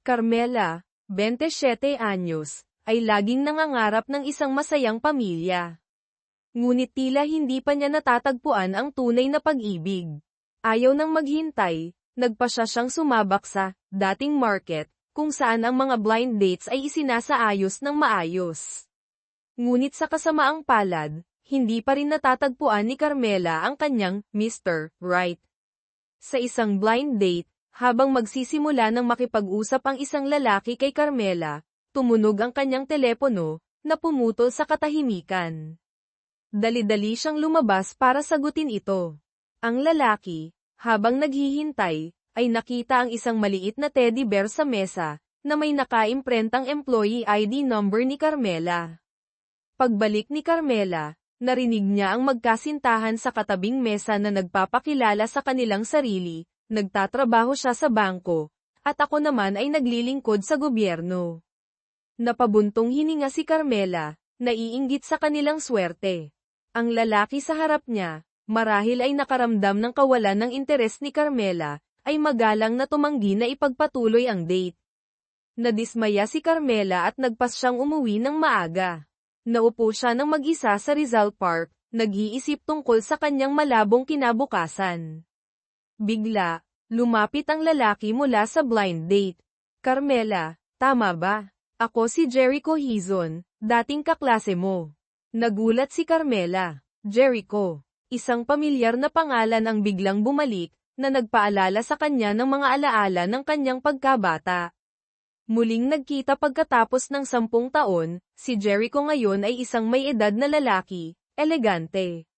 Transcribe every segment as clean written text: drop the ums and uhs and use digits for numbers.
Carmela, 27 anyos, ay laging nangangarap ng isang masayang pamilya. Ngunit tila hindi pa niya natatagpuan ang tunay na pag-ibig. Ayaw nang maghintay, nagpasya siyang sumabak sa dating market, kung saan ang mga blind dates ay isinasaayos ng maayos. Ngunit sa kasamaang palad, hindi pa rin natatagpuan ni Carmela ang kanyang Mr. Right. Sa isang blind date, habang magsisimula ng makipag-usap ang isang lalaki kay Carmela, tumunog ang kanyang telepono, na pumutol sa katahimikan. Dali-dali siyang lumabas para sagutin ito. Ang lalaki, habang naghihintay, ay nakita ang isang maliit na teddy bear sa mesa, na may nakaimprentang employee ID number ni Carmela. Pagbalik ni Carmela, narinig niya ang magkasintahan sa katabing mesa na nagpapakilala sa kanilang sarili, nagtatrabaho siya sa bangko, at ako naman ay naglilingkod sa gobyerno. Napabuntong hininga si Carmela, naiinggit sa kanilang swerte. Ang lalaki sa harap niya, marahil ay nakaramdam ng kawalan ng interes ni Carmela, ay magalang na tumanggi na ipagpatuloy ang date. Nadismaya si Carmela at nagpas siyang umuwi ng maaga. Naupo siya ng mag-isa sa Rizal Park, nag-iisip tungkol sa kanyang malabong kinabukasan. Bigla, lumapit ang lalaki mula sa blind date. Carmela, tama ba? Ako si Jericho Hizon, dating kaklase mo. Nagulat si Carmela. Jericho, isang pamilyar na pangalan ang biglang bumalik, na nagpaalala sa kanya ng mga alaala ng kanyang pagkabata. Muling nagkita pagkatapos ng 10 taon, si Jericho ngayon ay isang may edad na lalaki, elegante.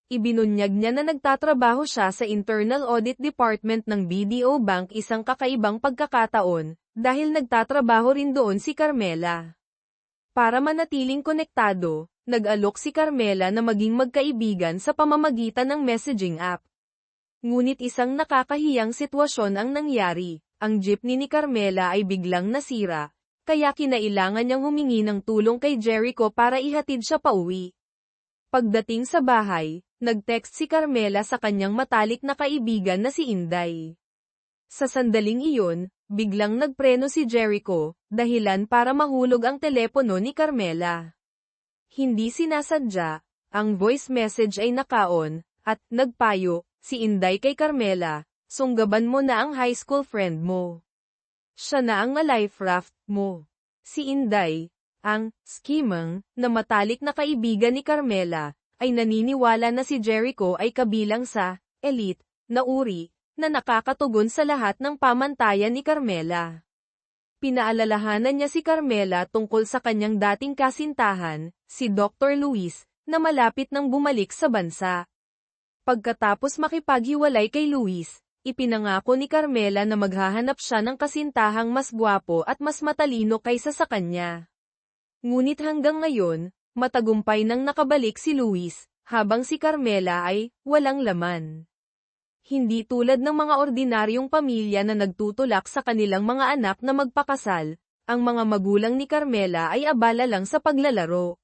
Ibinunyag niya na nagtatrabaho siya sa Internal Audit Department ng BDO Bank, isang kakaibang pagkakataon, dahil nagtatrabaho rin doon si Carmela. Para manatiling konektado, nag-alok si Carmela na maging magkaibigan sa pamamagitan ng messaging app. Ngunit isang nakakahiyang sitwasyon ang nangyari. Ang jeepney ni Carmela ay biglang nasira, kaya kinailangan niyang humingi ng tulong kay Jericho para ihatid siya pauwi. Pagdating sa bahay, nag-text si Carmela sa kanyang matalik na kaibigan na si Inday. Sa sandaling iyon, biglang nagpreno si Jericho, dahilan para mahulog ang telepono ni Carmela. Hindi sinasadya, ang voice message ay naka-on, at nagpayo si Inday kay Carmela. Sunggaban mo na ang high school friend mo. Siya na ang life raft mo. Si Inday, ang skimang, na matalik na kaibigan ni Carmela, ay naniniwala na si Jericho ay kabilang sa elite na uri na nakakatugon sa lahat ng pamantayan ni Carmela. Pinaalalahanan niya si Carmela tungkol sa kanyang dating kasintahan, si Dr. Luis, na malapit nang bumalik sa bansa. Pagkatapos makipaghiwalay kay Luis, ipinangako ni Carmela na maghahanap siya ng kasintahang mas gwapo at mas matalino kaysa sa kanya. Ngunit hanggang ngayon, matagumpay nang nakabalik si Luis, habang si Carmela ay walang laman. Hindi tulad ng mga ordinaryong pamilya na nagtutulak sa kanilang mga anak na magpakasal, ang mga magulang ni Carmela ay abala lang sa paglalaro.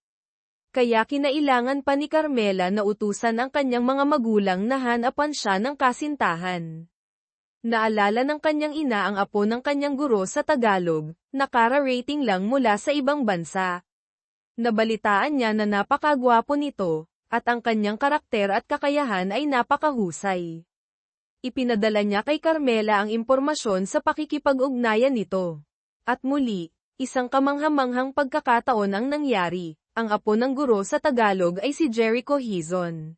Kaya kinailangan pa ni Carmela na utusan ang kanyang mga magulang na hanapan siya ng kasintahan. Naalala ng kanyang ina ang apo ng kanyang guro sa Tagalog, nakara-rating lang mula sa ibang bansa. Nabalitaan niya na napakagwapo nito, at ang kanyang karakter at kakayahan ay napakahusay. Ipinadala niya kay Carmela ang impormasyon sa pakikipag-ugnayan nito. At muli, isang kamanghamanghang pagkakataon ang nangyari. Ang apo ng guro sa Tagalog ay si Jericho Hizon.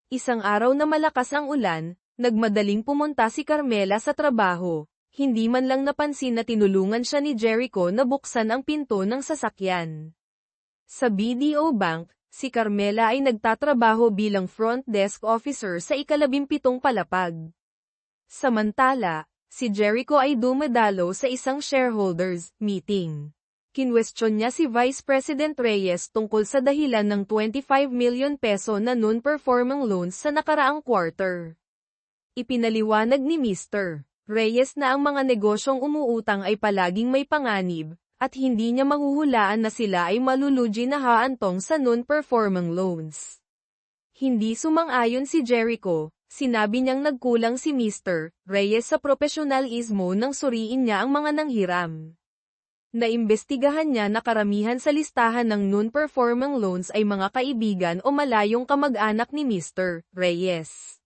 Isang araw na malakas ang ulan, nagmadaling pumunta si Carmela sa trabaho. Hindi man lang napansin na tinulungan siya ni Jericho na buksan ang pinto ng sasakyan. Sa BDO Bank, si Carmela ay nagtatrabaho bilang front desk officer sa ika-17 palapag. Samantala, si Jericho ay dumadalo sa isang shareholders meeting. Kinwestiyon niya si Vice President Reyes tungkol sa dahilan ng 25 million peso na non-performing loans sa nakaraang quarter. Ipinaliwanag ni Mr. Reyes na ang mga negosyong umuutang ay palaging may panganib, at hindi niya mahuhulaan na sila ay malulugi na haantong sa non-performing loans. Hindi sumang-ayon si Jericho, Sinabi niyang nagkulang si Mr. Reyes sa profesionalismo nang suriin niya ang mga nanghiram. Naimbestigahan niya na karamihan sa listahan ng non-performing loans ay mga kaibigan o malayong kamag-anak ni Mr. Reyes.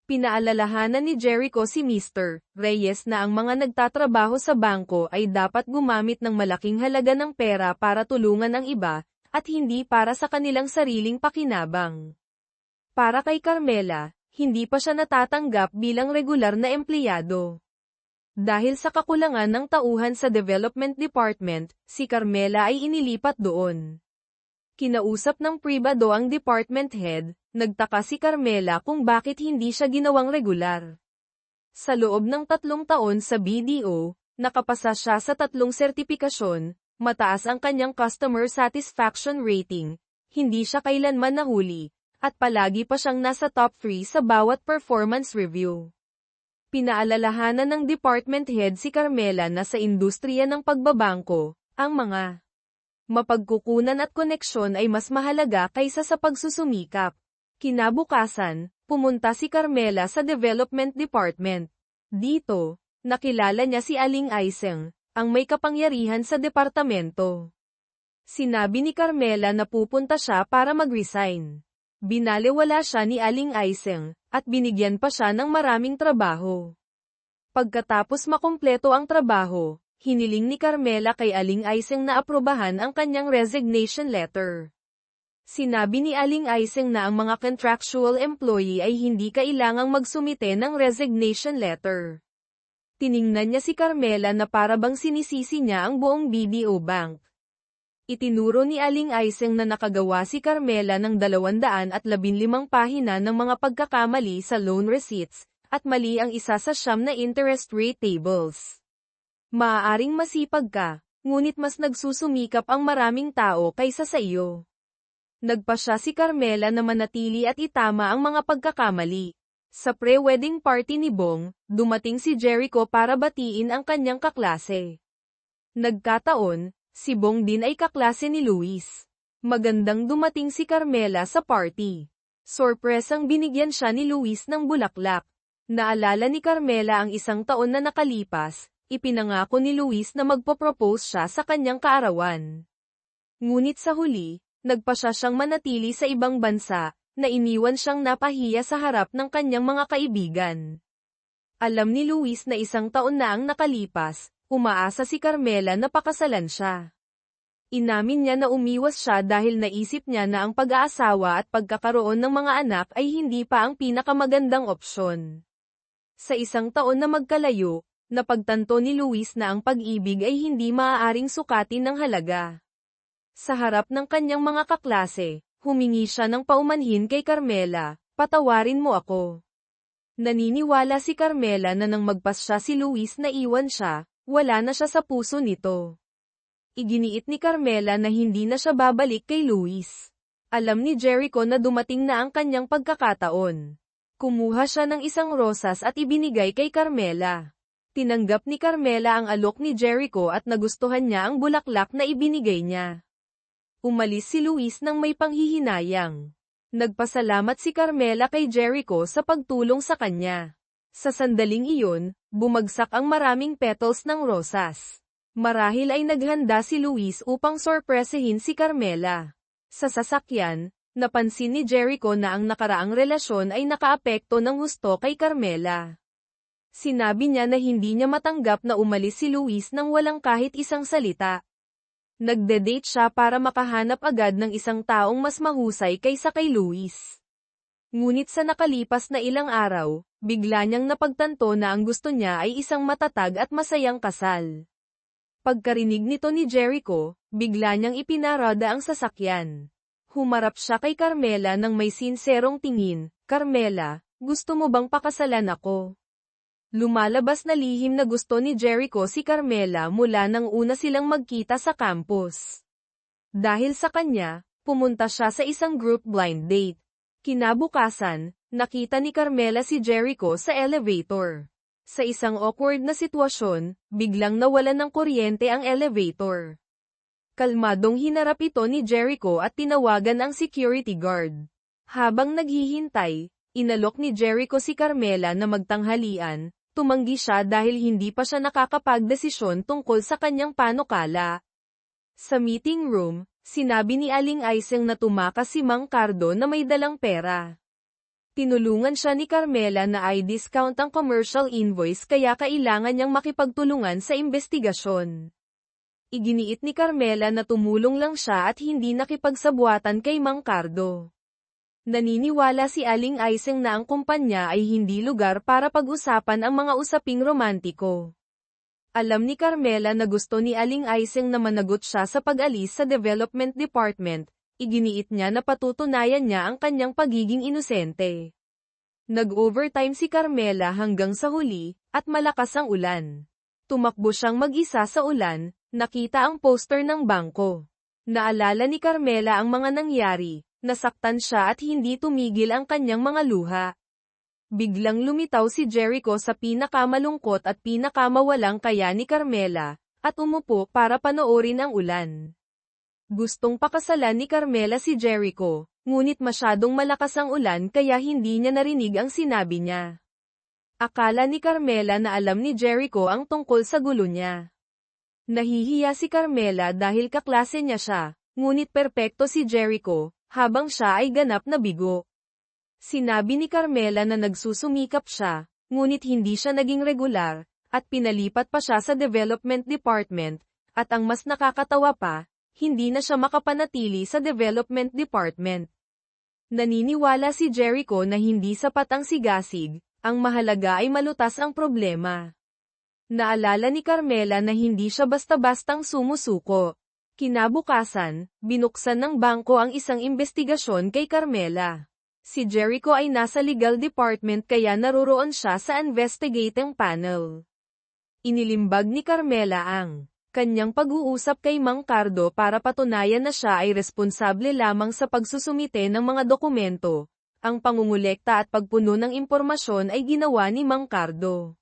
Pinaalalahanan ni Jericho si Mr. Reyes na ang mga nagtatrabaho sa bangko ay dapat gumamit ng malaking halaga ng pera para tulungan ang iba, at hindi para sa kanilang sariling pakinabang. Para kay Carmela, hindi pa siya natatanggap bilang regular na empleyado. Dahil sa kakulangan ng tauhan sa Development Department, si Carmela ay inilipat doon. Kinausap ng pribado ang department head, nagtaka si Carmela kung bakit hindi siya ginawang regular. Sa loob ng 3 taon sa BDO, nakapasa siya sa 3 sertipikasyon, mataas ang kanyang customer satisfaction rating, hindi siya kailanman nahuli, at palagi pa siyang nasa top 3 sa bawat performance review. Pinaalalahanan ng department head si Carmela na sa industriya ng pagbabangko, ang mga mapagkukunan at koneksyon ay mas mahalaga kaysa sa pagsusumikap. Kinabukasan, pumunta si Carmela sa development department. Dito, nakilala niya si Aling Aiseng, ang may kapangyarihan sa departamento. Sinabi ni Carmela na pupunta siya para mag-resign. Binalewala siya ni Aling Aiseng, at binigyan pa siya ng maraming trabaho. Pagkatapos makumpleto ang trabaho, hiniling ni Carmela kay Aling Aiseng na aprobahan ang kanyang resignation letter. Sinabi ni Aling Aiseng na ang mga contractual employee ay hindi kailangang magsumite ng resignation letter. Tiningnan niya si Carmela na para bang sinisisi niya ang buong BDO Bank. Itinuro ni Aling Aiseng na nakagawa si Carmela ng 215 pahina ng mga pagkakamali sa loan receipts, at mali ang isa sa 9 na interest rate tables. Maaaring masipag ka, ngunit mas nagsusumikap ang maraming tao kaysa sa iyo. Nagpasya si Carmela na manatili at itama ang mga pagkakamali. Sa pre-wedding party ni Bong, dumating si Jericho para batiin ang kanyang kaklase. Nagkataon, si Bong din ay kaklase ni Luis. Magandang dumating si Carmela sa party. Sorpresang binigyan siya ni Luis ng bulaklak. Naalala ni Carmela ang 1 taon na nakalipas, ipinangako ni Luis na magpo-propose siya sa kanyang kaarawan. Ngunit sa huli, nagpasya siyang manatili sa ibang bansa, na iniwan siyang napahiya sa harap ng kanyang mga kaibigan. Alam ni Luis na 1 taon na ang nakalipas, umaasa si Carmela na pakasalan siya. Inamin niya na umiwas siya dahil naisip niya na ang pag-aasawa at pagkakaroon ng mga anak ay hindi pa ang pinakamagandang opsyon. Sa 1 taon na magkalayo, napagtanto ni Luis na ang pag-ibig ay hindi maaaring sukatin ng halaga. Sa harap ng kanyang mga kaklase, humingi siya ng paumanhin kay Carmela, "Patawarin mo ako." Naniniwala si Carmela na nang magpasya si Luis na iwan siya, wala na siya sa puso nito. Iginiit ni Carmela na hindi na siya babalik kay Luis. Alam ni Jericho na dumating na ang kanyang pagkakataon. Kumuha siya ng 1 rosas at ibinigay kay Carmela. Tinanggap ni Carmela ang alok ni Jericho at nagustuhan niya ang bulaklak na ibinigay niya. Umalis si Luis nang may panghihinayang. Nagpasalamat si Carmela kay Jericho sa pagtulong sa kanya. Sa sandaling iyon, bumagsak ang maraming petals ng rosas. Marahil ay naghanda si Luis upang sorpresahin si Carmela. Sa sasakyan, napansin ni Jericho na ang nakaraang relasyon ay nakaapekto ng husto kay Carmela. Sinabi niya na hindi niya matanggap na umalis si Luis nang walang kahit isang salita. Nagde-date siya para makahanap agad ng 1 taong mas mahusay kaysa kay Luis. Ngunit sa nakalipas na ilang araw, bigla niyang napagtanto na ang gusto niya ay isang matatag at masayang kasal. Pagkarinig nito ni Jericho, bigla niyang ipinarada ang sasakyan. Humarap siya kay Carmela nang may sinserong tingin, "Carmela, gusto mo bang pakasalan ako?" Lumalabas na lihim na gusto ni Jericho si Carmela mula nang una silang magkita sa campus. Dahil sa kanya, pumunta siya sa isang group blind date. Kinabukasan, nakita ni Carmela si Jericho sa elevator. Sa isang awkward na sitwasyon, biglang nawalan ng kuryente ang elevator. Kalmadong hinarap ito ni Jericho at tinawagan ang security guard. Habang naghihintay, Inalok ni Jericho si Carmela na magtanghalian, tumanggi siya dahil hindi pa siya nakakapagdesisyon tungkol sa kanyang panukala. Sa meeting room, sinabi ni Aling Aiseng na tumakas si Mang Cardo na may dalang pera. Tinulungan siya ni Carmela na i-discount ang commercial invoice kaya kailangan niyang makipagtulungan sa investigasyon. Iginiit ni Carmela na tumulong lang siya at hindi nakipagsabuatan kay Mang Cardo. Naniniwala si Aling Aiseng na ang kumpanya ay hindi lugar para pag-usapan ang mga usaping romantiko. Alam ni Carmela na gusto ni Aling Aiseng na managot siya sa pag-alis sa Development Department, iginiit niya na patutunayan niya ang kanyang pagiging inosente. Nag-overtime si Carmela hanggang sa huli, at malakas ang ulan. Tumakbo siyang mag-isa sa ulan, nakita ang poster ng bangko. Naalala ni Carmela ang mga nangyari. Nasaktan siya at hindi tumigil ang kanyang mga luha. Biglang lumitaw si Jericho sa pinakamalungkot at pinakamawalang kaya ni Carmela, at umupo para panoorin ang ulan. Gustong pakasalan ni Carmela si Jericho, ngunit masyadong malakas ang ulan kaya hindi niya narinig ang sinabi niya. Akala ni Carmela na alam ni Jericho ang tungkol sa gulo niya. Nahihiya si Carmela dahil kaklase niya siya, ngunit perpekto si Jericho, habang siya ay ganap na bigo. Sinabi ni Carmela na nagsusumikap siya, ngunit hindi siya naging regular, at pinalipat pa siya sa Development Department, at ang mas nakakatawa pa, hindi na siya makapanatili sa Development Department. Naniniwala si Jericho na hindi sapat ang sigasig, ang mahalaga ay malutas ang problema. Naalala ni Carmela na hindi siya basta-bastang sumusuko. Kinabukasan, binuksan ng bangko ang isang investigasyon kay Carmela. Si Jericho ay nasa legal department kaya naroroon siya sa investigating panel. Inilimbag ni Carmela ang kanyang pag-uusap kay Mang Cardo para patunayan na siya ay responsable lamang sa pagsusumite ng mga dokumento. Ang pangungulekta at pagpuno ng impormasyon ay ginawa ni Mang Cardo.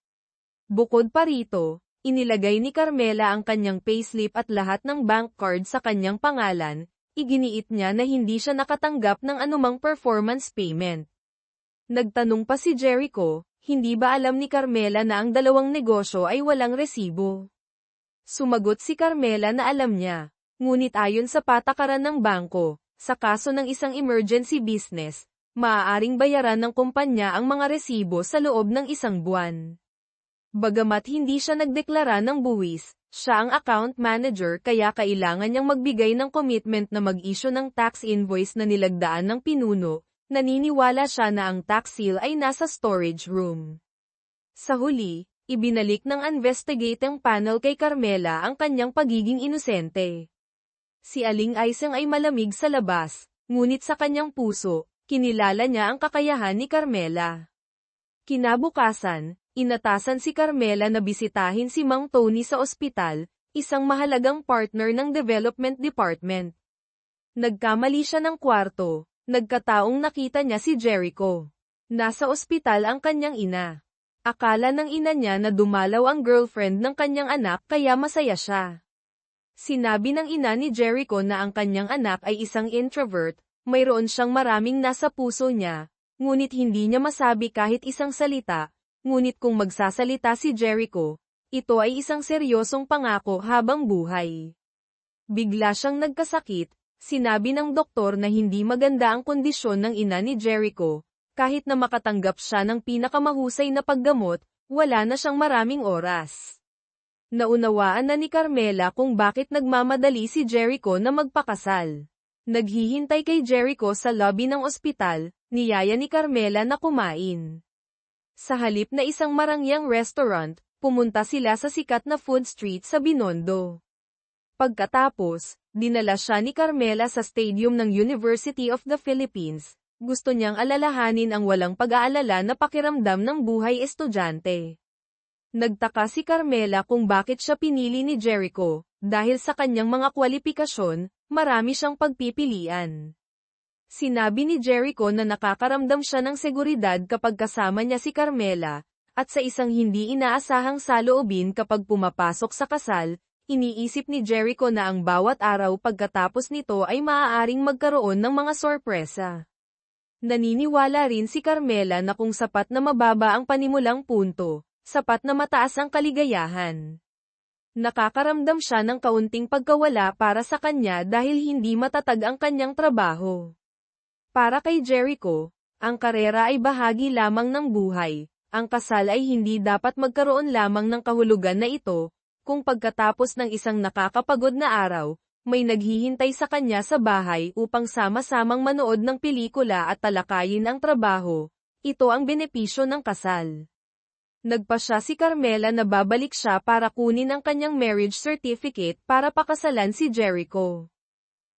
Bukod pa rito, inilagay ni Carmela ang kanyang payslip at lahat ng bank card sa kanyang pangalan, iginiit niya na hindi siya nakatanggap ng anumang performance payment. Nagtanong pa si Jericho, hindi ba alam ni Carmela na ang dalawang negosyo ay walang resibo? Sumagot si Carmela na alam niya, ngunit ayon sa patakaran ng bangko, sa kaso ng isang emergency business, maaaring bayaran ng kumpanya ang mga resibo sa loob ng isang buwan. Bagamat hindi siya nagdeklara ng buwis, siya ang account manager kaya kailangan niyang magbigay ng commitment na mag-issue ng tax invoice na nilagdaan ng pinuno, naniniwala siya na ang tax seal ay nasa storage room. Sa huli, ibinalik ng investigating panel kay Carmela ang kanyang pagiging inosente. Si Aling Aiseng ay malamig sa labas, ngunit sa kanyang puso, kinilala niya ang kakayahan ni Carmela. Kinabukasan, inatasan si Carmela na bisitahin si Mang Tony sa ospital, isang mahalagang partner ng Development Department. Nagkamali siya ng kwarto, nagkataong nakita niya si Jericho. Nasa ospital ang kanyang ina. Akala ng ina niya na dumalaw ang girlfriend ng kanyang anak kaya masaya siya. Sinabi ng ina ni Jericho na ang kanyang anak ay isang introvert, mayroon siyang maraming nasa puso niya, ngunit hindi niya masabi kahit isang salita. Ngunit kung magsasalita si Jericho, ito ay isang seryosong pangako habang buhay. Bigla siyang nagkasakit, sinabi ng doktor na hindi maganda ang kondisyon ng ina ni Jericho, kahit na makatanggap siya ng pinakamahusay na paggamot, wala na siyang maraming oras. Naunawaan na ni Carmela kung bakit nagmamadali si Jericho na magpakasal. Naghihintay kay Jericho sa lobby ng ospital, niyaya ni Carmela na kumain. Sa halip na isang marangyang restaurant, pumunta sila sa sikat na food street sa Binondo. Pagkatapos, dinala siya ni Carmela sa stadium ng University of the Philippines. Gusto niyang alalahanin ang walang pag-aalala na pakiramdam ng buhay estudyante. Nagtaka si Carmela kung bakit siya pinili ni Jericho, dahil sa kanyang mga kwalipikasyon, marami siyang pagpipilian. Sinabi ni Jericho na nakakaramdam siya ng seguridad kapag kasama niya si Carmela, at sa isang hindi inaasahang saloobin kapag pumapasok sa kasal, iniisip ni Jericho na ang bawat araw pagkatapos nito ay maaaring magkaroon ng mga sorpresa. Naniniwala rin si Carmela na kung sapat na mababa ang panimulang punto, sapat na mataas ang kaligayahan. Nakakaramdam siya ng kaunting pagkawala para sa kanya dahil hindi matatag ang kanyang trabaho. Para kay Jericho, ang karera ay bahagi lamang ng buhay. Ang kasal ay hindi dapat magkaroon lamang ng kahulugan na ito, kung pagkatapos ng isang nakakapagod na araw, may naghihintay sa kanya sa bahay upang sama-samang manood ng pelikula at talakayin ang trabaho. Ito ang benepisyo ng kasal. Nagpasya si Carmela na babalik siya para kunin ang kanyang marriage certificate para pakasalan si Jericho.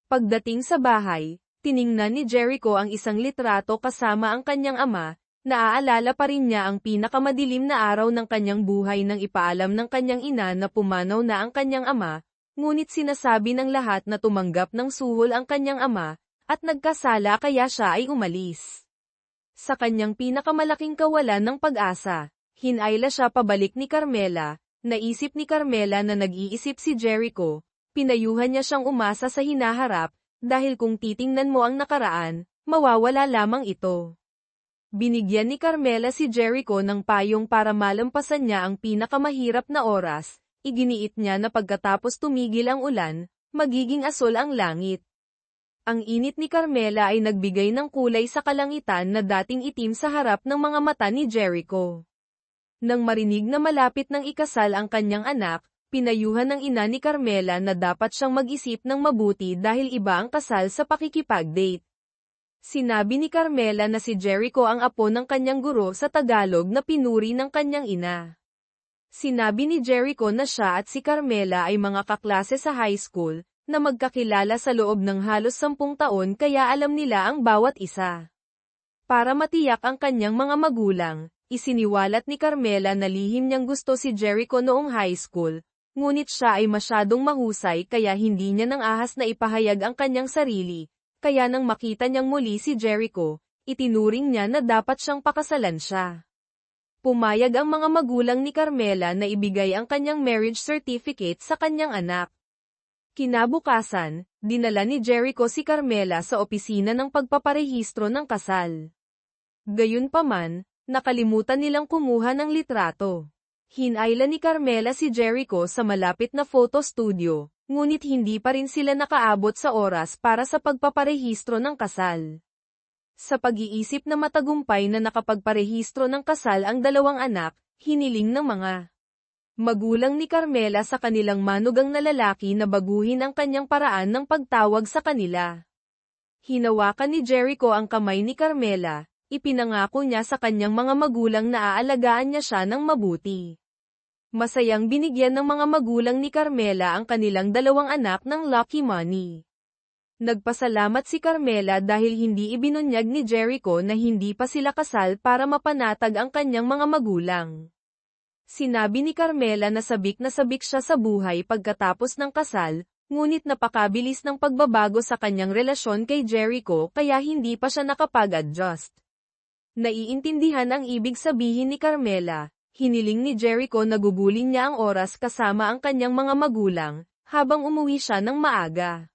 Pagdating sa bahay, tiningnan ni Jericho ang isang litrato kasama ang kanyang ama. Naaalala pa rin niya ang pinakamadilim na araw ng kanyang buhay nang ipaalam ng kanyang ina na pumanaw na ang kanyang ama. Ngunit sinasabi ng lahat na tumanggap ng suhol ang kanyang ama, at nagkasala kaya siya ay umalis. Sa kanyang pinakamalaking kawalan ng pag-asa, hinayla siya pabalik ni Carmela, naisip ni Carmela na nag-iisip si Jericho, pinayuhan niya siyang umasa sa hinaharap, dahil kung titingnan mo ang nakaraan, mawawala lamang ito. Binigyan ni Carmela si Jericho ng payong para malampasan niya ang pinakamahirap na oras. Iginiit niya na pagkatapos tumigil ang ulan, magiging asol ang langit. Ang init ni Carmela ay nagbigay ng kulay sa kalangitan na dating itim sa harap ng mga mata ni Jericho. Nang marinig na malapit ng ikasal ang kanyang anak, pinayuhan ng ina ni Carmela na dapat siyang mag-isip ng mabuti dahil iba ang kasal sa pakikipag-date. Sinabi ni Carmela na si Jericho ang apo ng kanyang guro sa Tagalog na pinuri ng kanyang ina. Sinabi ni Jericho na siya at si Carmela ay mga kaklase sa high school, na magkakilala sa loob ng halos 10 taon kaya alam nila ang bawat isa. Para matiyak ang kanyang mga magulang, isiniwalat ni Carmela na lihim niyang gusto si Jericho noong high school, ngunit siya ay masyadong mahusay kaya hindi niya nang ahas na ipahayag ang kanyang sarili, kaya nang makita niyang muli si Jericho, itinuring niya na dapat siyang pakasalan siya. Pumayag ang mga magulang ni Carmela na ibigay ang kanyang marriage certificate sa kanyang anak. Kinabukasan, dinala ni Jericho si Carmela sa opisina ng pagpaparehistro ng kasal. Gayunpaman, nakalimutan nilang kumuha ng litrato. Hinayla ni Carmela si Jericho sa malapit na photo studio, ngunit hindi pa rin sila nakaabot sa oras para sa pagpaparehistro ng kasal. Sa pag-iisip na matagumpay na nakapagparehistro ng kasal ang dalawang anak, hiniling ng mga magulang ni Carmela sa kanilang manugang na lalaki na baguhin ang kanyang paraan ng pagtawag sa kanila. Hinawakan ni Jericho ang kamay ni Carmela, ipinangako niya sa kanyang mga magulang na aalagaan niya siya ng mabuti. Masayang binigyan ng mga magulang ni Carmela ang kanilang dalawang anak ng lucky money. Nagpasalamat si Carmela dahil hindi ibinunyag ni Jericho na hindi pa sila kasal para mapanatag ang kanyang mga magulang. Sinabi ni Carmela na sabik siya sa buhay pagkatapos ng kasal, ngunit napakabilis ng pagbabago sa kanyang relasyon kay Jericho kaya hindi pa siya nakapag-adjust. Naiintindihan ang ibig sabihin ni Carmela, hiniling ni Jericho na gugulin niya ang oras kasama ang kanyang mga magulang, habang umuwi siya ng maaga.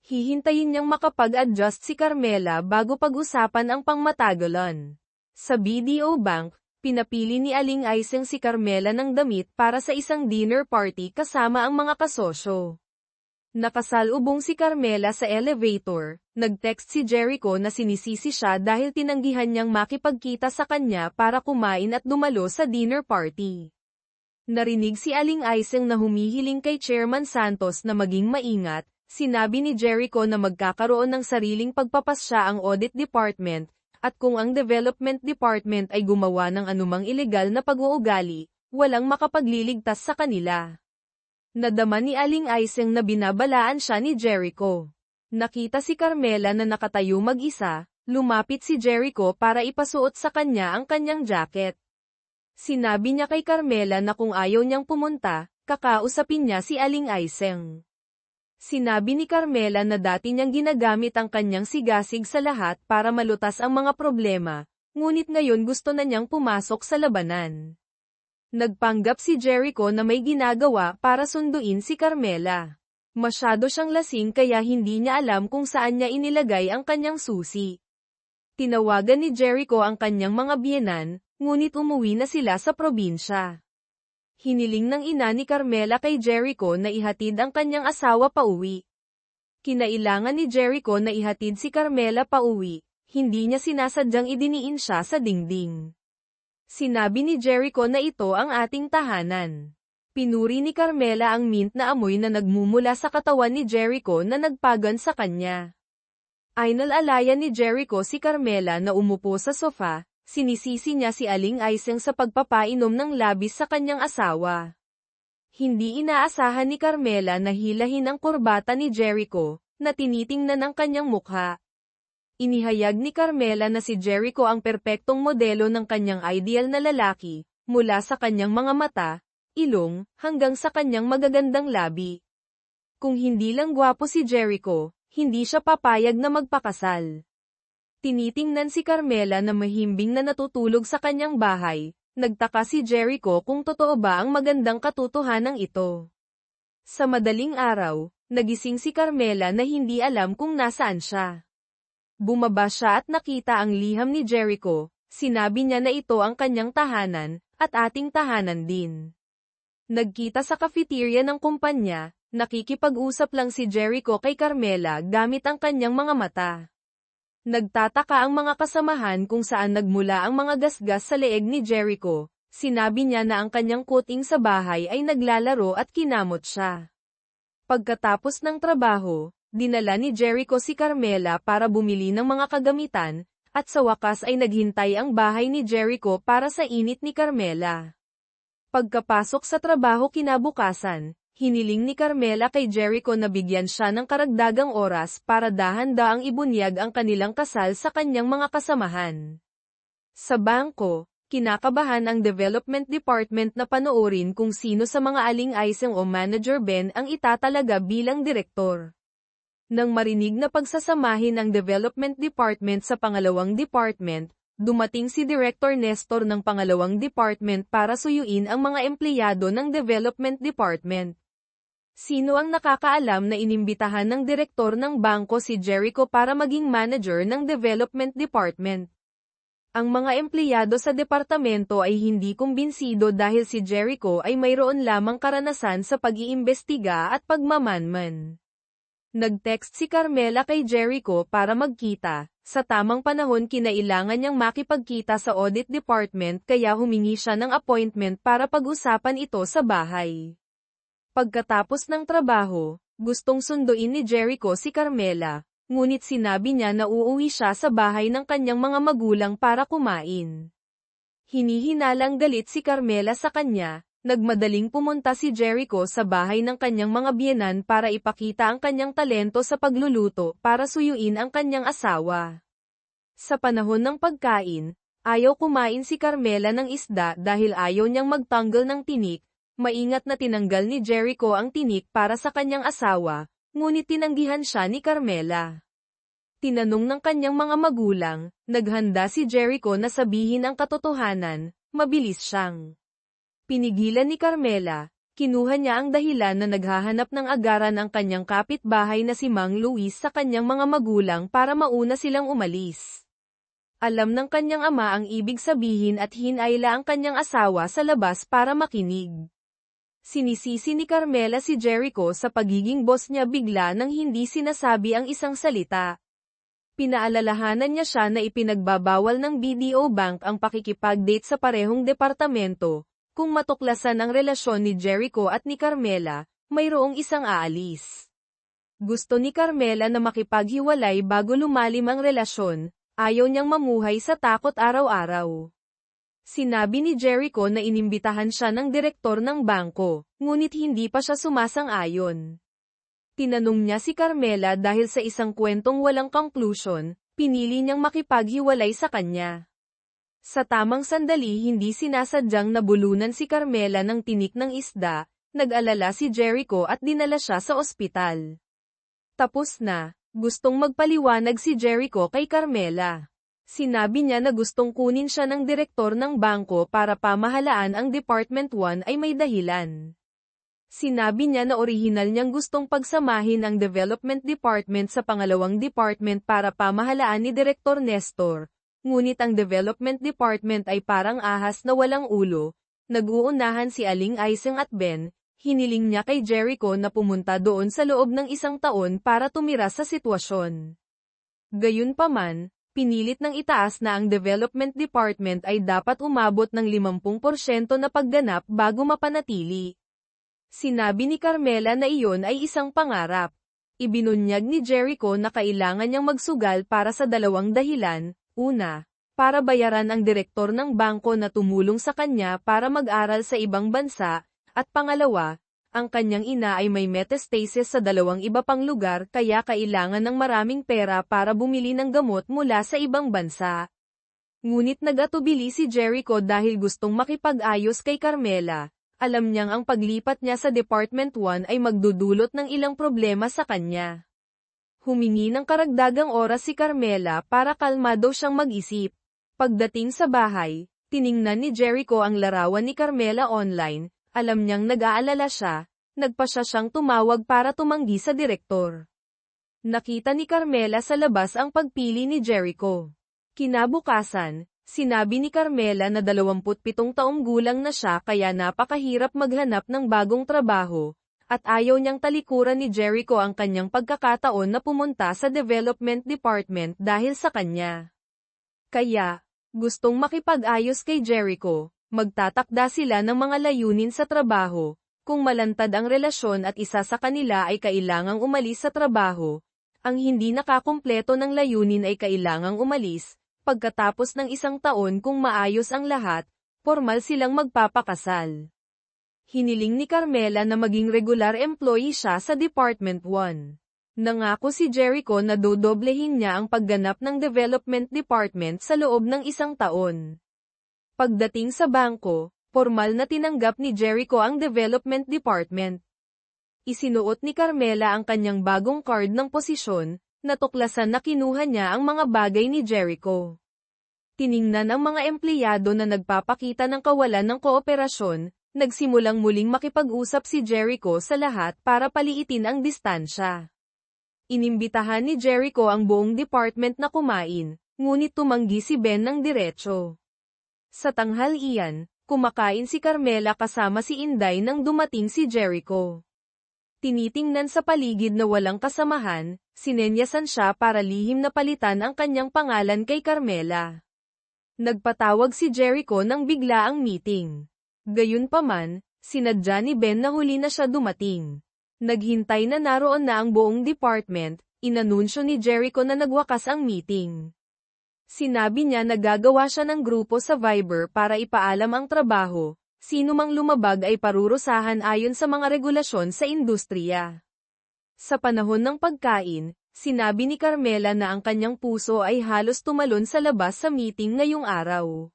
Hihintayin niyang makapag-adjust si Carmela bago pag-usapan ang pangmatagalan. Sa BDO Bank, pinapili ni Aling Aiseng si Carmela ng damit para sa isang dinner party kasama ang mga kasosyo. Nakasalubong si Carmela sa elevator, nag-text si Jericho na sinisisi siya dahil tinanggihan niyang makipagkita sa kanya para kumain at dumalo sa dinner party. Narinig si Aling Aiseng na humihiling kay Chairman Santos na maging maingat. Sinabi ni Jericho na magkakaroon ng sariling pagpapasya ang audit department, at kung ang development department ay gumawa ng anumang ilegal na pag-uugali, walang makapagliligtas sa kanila. Nadama ni Aling Aiseng na binabalaan siya ni Jericho. Nakita si Carmela na nakatayo mag-isa, lumapit si Jericho para ipasuot sa kanya ang kanyang jacket. Sinabi niya kay Carmela na kung ayaw niyang pumunta, kakausapin niya si Aling Aiseng. Sinabi ni Carmela na dati niyang ginagamit ang kanyang sigasig sa lahat para malutas ang mga problema, ngunit ngayon gusto na niyang pumasok sa labanan. Nagpanggap si Jericho na may ginagawa para sunduin si Carmela. Masyado siyang lasing kaya hindi niya alam kung saan niya inilagay ang kanyang susi. Tinawagan ni Jericho ang kanyang mga biyenan, ngunit umuwi na sila sa probinsya. Hiniling ng ina ni Carmela kay Jericho na ihatid ang kanyang asawa pauwi. Kinailangan ni Jericho na ihatid si Carmela pauwi, hindi niya sinasadyang idiniin siya sa dingding. Sinabi ni Jericho na ito ang ating tahanan. Pinuri ni Carmela ang mint na amoy na nagmumula sa katawan ni Jericho na nagpagan sa kanya. Inalalayan ni Jericho si Carmela na umupo sa sofa, sinisisi niya si Aling Aiseng sa pagpapainom ng labis sa kanyang asawa. Hindi inaasahan ni Carmela na hilahin ang kurbata ni Jericho, na tinitingnan ang kanyang mukha. Inihayag ni Carmela na si Jericho ang perpektong modelo ng kanyang ideal na lalaki, mula sa kanyang mga mata, ilong, hanggang sa kanyang magagandang labi. Kung hindi lang gwapo si Jericho, hindi siya papayag na magpakasal. Tinitingnan si Carmela na mahimbing na natutulog sa kanyang bahay, nagtaka si Jericho kung totoo ba ang magandang katotohanan ito. Sa madaling araw, nagising si Carmela na hindi alam kung nasaan siya. Bumaba siya at nakita ang liham ni Jericho, sinabi niya na ito ang kanyang tahanan, at ating tahanan din. Nagkita sa cafeteria ng kumpanya, nakikipag-usap lang si Jericho kay Carmela gamit ang kanyang mga mata. Nagtataka ang mga kasamahan kung saan nagmula ang mga gasgas sa leeg ni Jericho. Sinabi niya na ang kanyang kuting sa bahay ay naglalaro at kinamot siya. Pagkatapos ng trabaho, dinala ni Jericho si Carmela para bumili ng mga kagamitan, at sa wakas ay naghintay ang bahay ni Jericho para sa init ni Carmela. Pagkapasok sa trabaho kinabukasan, hiniling ni Carmela kay Jericho na bigyan siya ng karagdagang oras para dahan-daang ibunyag ang kanilang kasal sa kanyang mga kasamahan. Sa bangko, kinakabahan ang development department na panoorin kung sino sa mga Aling Aiseng o Manager Ben ang itatalaga bilang direktor. Nang marinig na pagsasamahin ang development department sa pangalawang department, dumating si Director Nestor ng pangalawang department para suyuin ang mga empleyado ng development department. Sino ang nakakaalam na inimbitahan ng direktor ng bangko si Jericho para maging manager ng development department? Ang mga empleyado sa departamento ay hindi kumbinsido dahil si Jericho ay mayroon lamang karanasan sa pag-iimbestiga at pagmamanman. Nag-text si Carmela kay Jericho para magkita. Sa tamang panahon kinailangan niyang makipagkita sa audit department kaya humingi siya ng appointment para pag-usapan ito sa bahay. Pagkatapos ng trabaho, gustong sunduin ni Jericho si Carmela, ngunit sinabi niya na uuwi siya sa bahay ng kanyang mga magulang para kumain. Hinihinalang galit si Carmela sa kanya, nagmadaling pumunta si Jericho sa bahay ng kanyang mga biyenan para ipakita ang kanyang talento sa pagluluto para suyuin ang kanyang asawa. Sa panahon ng pagkain, ayaw kumain si Carmela ng isda dahil ayaw niyang magtanggal ng tinik. Maingat na tinanggal ni Jericho ang tinik para sa kanyang asawa, ngunit tinanggihan siya ni Carmela. Tinanong ng kanyang mga magulang, naghanda si Jericho na sabihin ang katotohanan, mabilis siyang. Pinigilan ni Carmela, kinuha niya ang dahilan na naghahanap ng agaran ang kanyang kapitbahay na si Mang Luis sa kanyang mga magulang para mauna silang umalis. Alam ng kanyang ama ang ibig sabihin at hinayla ang kanyang asawa sa labas para makinig. Sinisisi ni Carmela si Jericho sa pagiging boss niya bigla nang hindi sinasabi ang isang salita. Pinaalalahanan niya siya na ipinagbabawal ng BDO Bank ang pakikipag-date sa parehong departamento. Kung matuklasan ang relasyon ni Jericho at ni Carmela, mayroong isang aalis. Gusto ni Carmela na makipaghiwalay bago lumalim ang relasyon, ayaw niyang mamuhay sa takot araw-araw. Sinabi ni Jericho na inimbitahan siya ng direktor ng bangko, ngunit hindi pa siya sumasang-ayon. Tinanong niya si Carmela dahil sa isang kwentong walang conclusion, pinili niyang makipaghiwalay sa kanya. Sa tamang sandali hindi sinasadyang nabulunan si Carmela ng tinik ng isda, nag-alala si Jericho at dinala siya sa ospital. Tapos na, gustong magpaliwanag si Jericho kay Carmela. Sinabi niya na gustong kunin siya ng direktor ng bangko para pamahalaan ang Department 1 ay may dahilan. Sinabi niya na orihinal niyang gustong pagsamahin ang Development Department sa pangalawang department para pamahalaan ni Direktor Nestor. Ngunit ang Development Department ay parang ahas na walang ulo. Nag-uunahan si Aling Aiseng at Ben. Hiniling niya kay Jericho na pumunta doon sa loob ng 1 taon para tumira sa sitwasyon. Gayunpaman, pinilit ng itaas na ang Development Department ay dapat umabot ng 50% na pagganap bago mapanatili. Sinabi ni Carmela na iyon ay isang pangarap. Ibinunyag ni Jericho na kailangan niyang magsugal para sa 2 dahilan. Una, para bayaran ang direktor ng bangko na tumulong sa kanya para mag-aral sa ibang bansa, at pangalawa, ang kanyang ina ay may metastasis sa 2 iba pang lugar kaya kailangan ng maraming pera para bumili ng gamot mula sa ibang bansa. Ngunit nag-atubili si Jericho dahil gustong makipag-ayos kay Carmela. Alam niyang ang paglipat niya sa Department 1 ay magdudulot ng ilang problema sa kanya. Humingi ng karagdagang oras si Carmela para kalmado siyang mag-isip. Pagdating sa bahay, tiningnan ni Jericho ang larawan ni Carmela online. Alam niyang nag-aalala siya, nagpasya siyang tumawag para tumanggi sa direktor. Nakita ni Carmela sa labas ang pagpili ni Jericho. Kinabukasan, sinabi ni Carmela na 27 taong gulang na siya kaya napakahirap maghanap ng bagong trabaho, at ayaw niyang talikuran ni Jericho ang kanyang pagkakataon na pumunta sa Development Department dahil sa kanya. Kaya, gustong makipag-ayos kay Jericho, magtatakda sila ng mga layunin sa trabaho. Kung malantad ang relasyon at isa sa kanila ay kailangang umalis sa trabaho, ang hindi nakakumpleto ng layunin ay kailangang umalis. Pagkatapos ng 1 taon kung maayos ang lahat, formal silang magpapakasal. Hiniling ni Carmela na maging regular employee siya sa Department 1. Nangako si Jericho na dodoblehin niya ang pagganap ng Development Department sa loob ng 1 taon. Pagdating sa bangko, formal na tinanggap ni Jericho ang Development Department. Isinuot ni Carmela ang kanyang bagong card ng posisyon, natuklasan na kinuha niya ang mga bagay ni Jericho. Tiningnan ang mga empleyado na nagpapakita ng kawalan ng kooperasyon, nagsimulang muling makipag-usap si Jericho sa lahat para paliitin ang distansya. Inimbitahan ni Jericho ang buong department na kumain, ngunit tumanggi si Ben ng diretso. Sa tanghalian, kumakain si Carmela kasama si Inday nang dumating si Jericho. Tinitingnan sa paligid na walang kasamahan, sinenyasan siya para lihim na palitan ang kanyang pangalan kay Carmela. Nagpatawag si Jericho nang bigla ang meeting. Gayunpaman, sinadya ni Ben na huli na siya dumating. Naghintay na naroon na ang buong department, inanunsyo ni Jericho na nagwakas ang meeting. Sinabi niya na gagawa siya ng grupo sa Viber para ipaalam ang trabaho. Sino mang lumabag ay parurusahan ayon sa mga regulasyon sa industriya. Sa panahon ng pagkain, sinabi ni Carmela na ang kanyang puso ay halos tumalon sa labas sa meeting ngayong araw.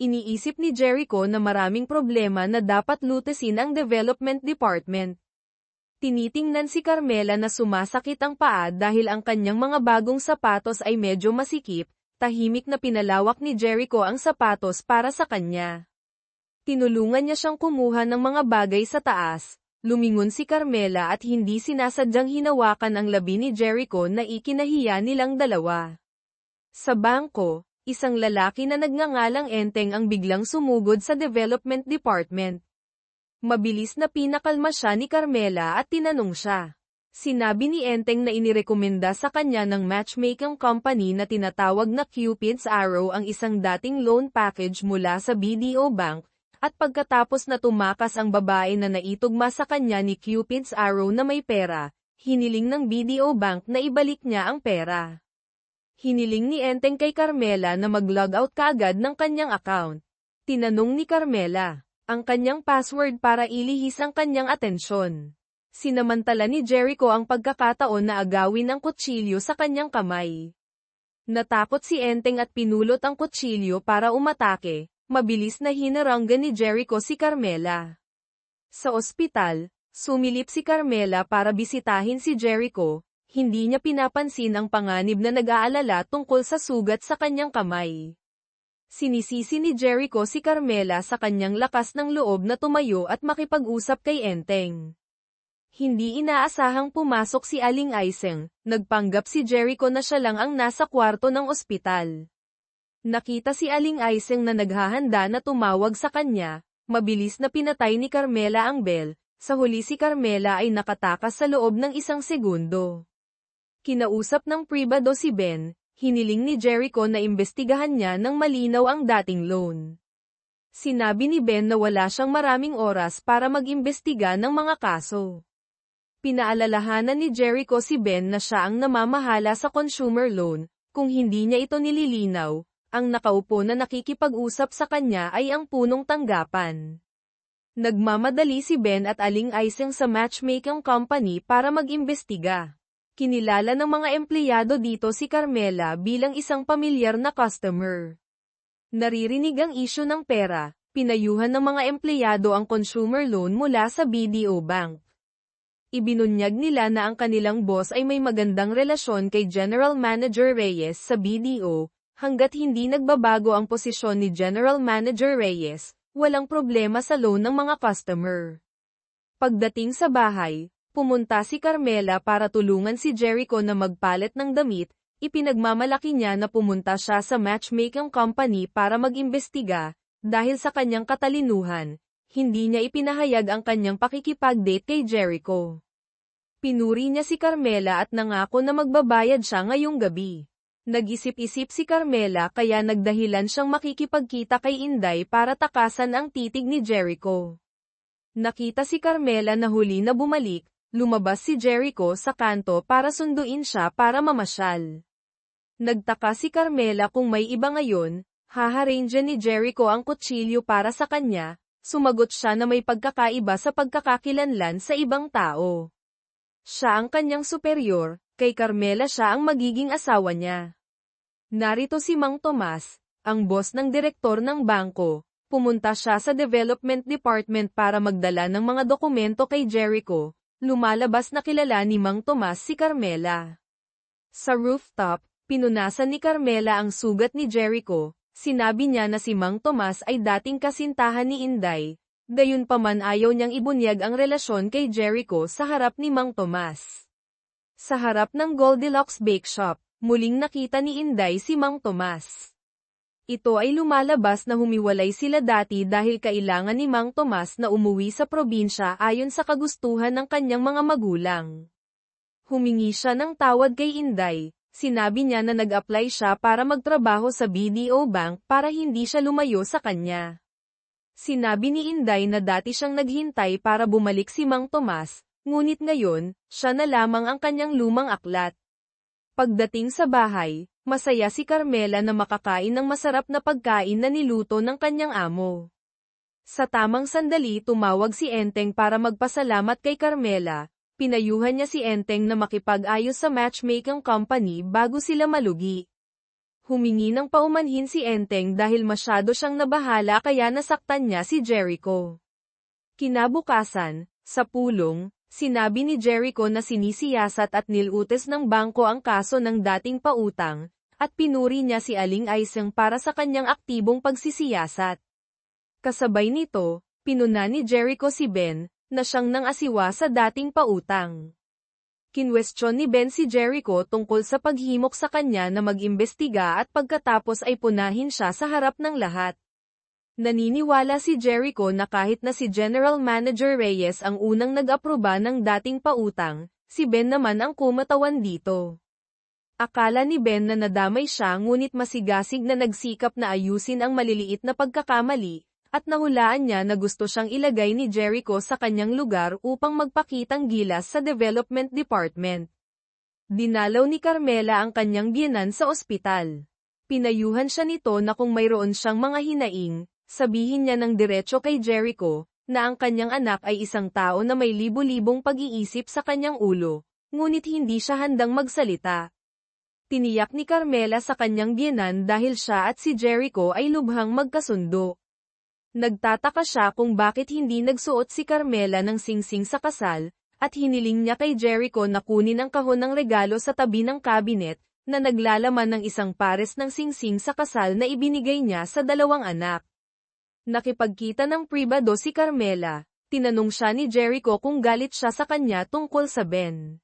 Iniisip ni Jericho na maraming problema na dapat lutesin ang Development Department. Tinitingnan si Carmela na sumasakit ang paa dahil ang kanyang mga bagong sapatos ay medyo masikip, tahimik na pinalawak ni Jericho ang sapatos para sa kanya. Tinulungan niya siyang kumuha ng mga bagay sa taas. Lumingon si Carmela at hindi sinasadyang hinawakan ang labi ni Jericho na ikinahiya nilang dalawa. Sa bangko, isang lalaki na nagngangalang Enteng ang biglang sumugod sa Development Department. Mabilis na pinakalma siya ni Carmela at tinanong siya. Sinabi ni Enteng na inirekomenda sa kanya ng matchmaking company na tinatawag na Cupid's Arrow ang isang dating loan package mula sa BDO Bank. At pagkatapos na tumakas ang babae na naitugma sa kanya ni Cupid's Arrow na may pera, hiniling ng BDO Bank na ibalik niya ang pera. Hiniling ni Enteng kay Carmela na mag-log out kaagad ng kanyang account. Tinanong ni Carmela ang kanyang password para ilihis ang kanyang atensyon. Sinamantala ni Jericho ang pagkakataon na agawin ang kutsilyo sa kanyang kamay. Natakot si Enteng at pinulot ang kutsilyo para umatake. Mabilis na hinaranggan ni Jericho si Carmela. Sa ospital, sumilip si Carmela para bisitahin si Jericho, hindi niya pinapansin ang panganib na nag-aalala tungkol sa sugat sa kanyang kamay. Sinisisi ni Jericho si Carmela sa kanyang lakas ng loob na tumayo at makipag-usap kay Enteng. Hindi inaasahang pumasok si Aling Aiseng, nagpanggap si Jericho na siya lang ang nasa kwarto ng ospital. Nakita si Aling Aiseng na naghahanda na tumawag sa kanya, mabilis na pinatay ni Carmela ang bell, sa huli si Carmela ay nakatakas sa loob ng 1 segundo. Kinausap ng pribado si Ben, hiniling ni Jericho na imbestigahan niya ng malinaw ang dating loan. Sinabi ni Ben na wala siyang maraming oras para mag-imbestiga ng mga kaso. Pinaalalahanan ni Jericho si Ben na siya ang namamahala sa consumer loan, kung hindi niya ito nililinaw, ang nakaupo na nakikipag-usap sa kanya ay ang punong tanggapan. Nagmamadali si Ben at Aling Aiseng sa matchmaking company para mag-imbestiga. Kinilala ng mga empleyado dito si Carmela bilang isang pamilyar na customer. Naririnig ang isyu ng pera, pinayuhan ng mga empleyado ang consumer loan mula sa BDO Bank. Ibinunyag nila na ang kanilang boss ay may magandang relasyon kay General Manager Reyes sa BDO, hanggat hindi nagbabago ang posisyon ni General Manager Reyes, walang problema sa loan ng mga customer. Pagdating sa bahay, pumunta si Carmela para tulungan si Jericho na magpalit ng damit, ipinagmamalaki niya na pumunta siya sa matchmaking company para mag-imbestiga, dahil sa kanyang katalinuhan, hindi niya ipinahayag ang kanyang pakikipag-date kay Jericho. Pinuri niya si Carmela at nangako na magbabayad siya ngayong gabi. Nag-isip-isip si Carmela kaya nagdahilan siyang makikipagkita kay Inday para takasan ang titig ni Jericho. Nakita si Carmela na huli na bumalik, lumabas si Jericho sa kanto para sunduin siya para mamasyal. Nagtaka si Carmela kung may iba ngayon, haharangyan ni Jericho ang kutsilyo para sa kanya, sumagot siya na may pagkakaiba sa pagkakakilanlan sa ibang tao. Siya ang kanyang superior, kay Carmela siya ang magiging asawa niya. Narito si Mang Tomas, ang boss ng direktor ng bangko, pumunta siya sa development department para magdala ng mga dokumento kay Jericho. Lumalabas na kilala ni Mang Tomas si Carmela. Sa rooftop, pinunasan ni Carmela ang sugat ni Jericho, sinabi niya na si Mang Tomas ay dating kasintahan ni Inday, gayunpaman ayaw niyang ibunyag ang relasyon kay Jericho sa harap ni Mang Tomas. Sa harap ng Goldilocks Bake Shop, muling nakita ni Inday si Mang Tomas. Ito ay lumalabas na humiwalay sila dati dahil kailangan ni Mang Tomas na umuwi sa probinsya ayon sa kagustuhan ng kanyang mga magulang. Humingi siya ng tawad kay Inday, sinabi niya na nag-apply siya para magtrabaho sa BDO Bank para hindi siya lumayo sa kanya. Sinabi ni Inday na dati siyang naghintay para bumalik si Mang Tomas, ngunit ngayon, siya na lamang ang kanyang lumang aklat. Pagdating sa bahay, masaya si Carmela na makakain ng masarap na pagkain na niluto ng kanyang amo. Sa tamang sandali tumawag si Enteng para magpasalamat kay Carmela, pinayuhan niya si Enteng na makipag-ayos sa matchmaking company bago sila malugi. Humingi ng paumanhin si Enteng dahil masyado siyang nabahala kaya nasaktan niya si Jericho. Kinabukasan, sa pulong, sinabi ni Jericho na sinisiyasat at nilutes ng bangko ang kaso ng dating pautang, at pinuri niya si Aling Aiseng para sa kanyang aktibong pagsisiyasat. Kasabay nito, pinuna ni Jericho si Ben, na siyang nang-asiwa sa dating pautang. Kinwestiyon ni Ben si Jericho tungkol sa paghimok sa kanya na mag-imbestiga at pagkatapos ay punahin siya sa harap ng lahat. Naniniwala si Jericho na kahit na si General Manager Reyes ang unang nag-aproba ng dating pautang, si Ben naman ang kumatawan dito. Akala ni Ben na nadamay siya ngunit masigasig na nagsikap na ayusin ang maliliit na pagkakamali, at nahulaan niya na gusto siyang ilagay ni Jericho sa kanyang lugar upang magpakitang gilas sa Development Department. Dinalaw ni Carmela ang kanyang biyenan sa ospital. Pinayuhan siya nito na kung mayroon siyang mga hinaing, sabihin niya ng diretso kay Jericho, na ang kanyang anak ay isang tao na may libu-libong pag-iisip sa kanyang ulo, ngunit hindi siya handang magsalita. Tiniyak ni Carmela sa kanyang biyenan dahil siya at si Jericho ay lubhang magkasundo. Nagtataka siya kung bakit hindi nagsuot si Carmela ng singsing sa kasal, at hiniling niya kay Jericho na kunin ang kahon ng regalo sa tabi ng cabinet, na naglalaman ng isang pares ng singsing sa kasal na ibinigay niya sa dalawang anak. Nakipagkita ng pribado si Carmela, tinanong siya ni Jericho kung galit siya sa kanya tungkol sa Ben.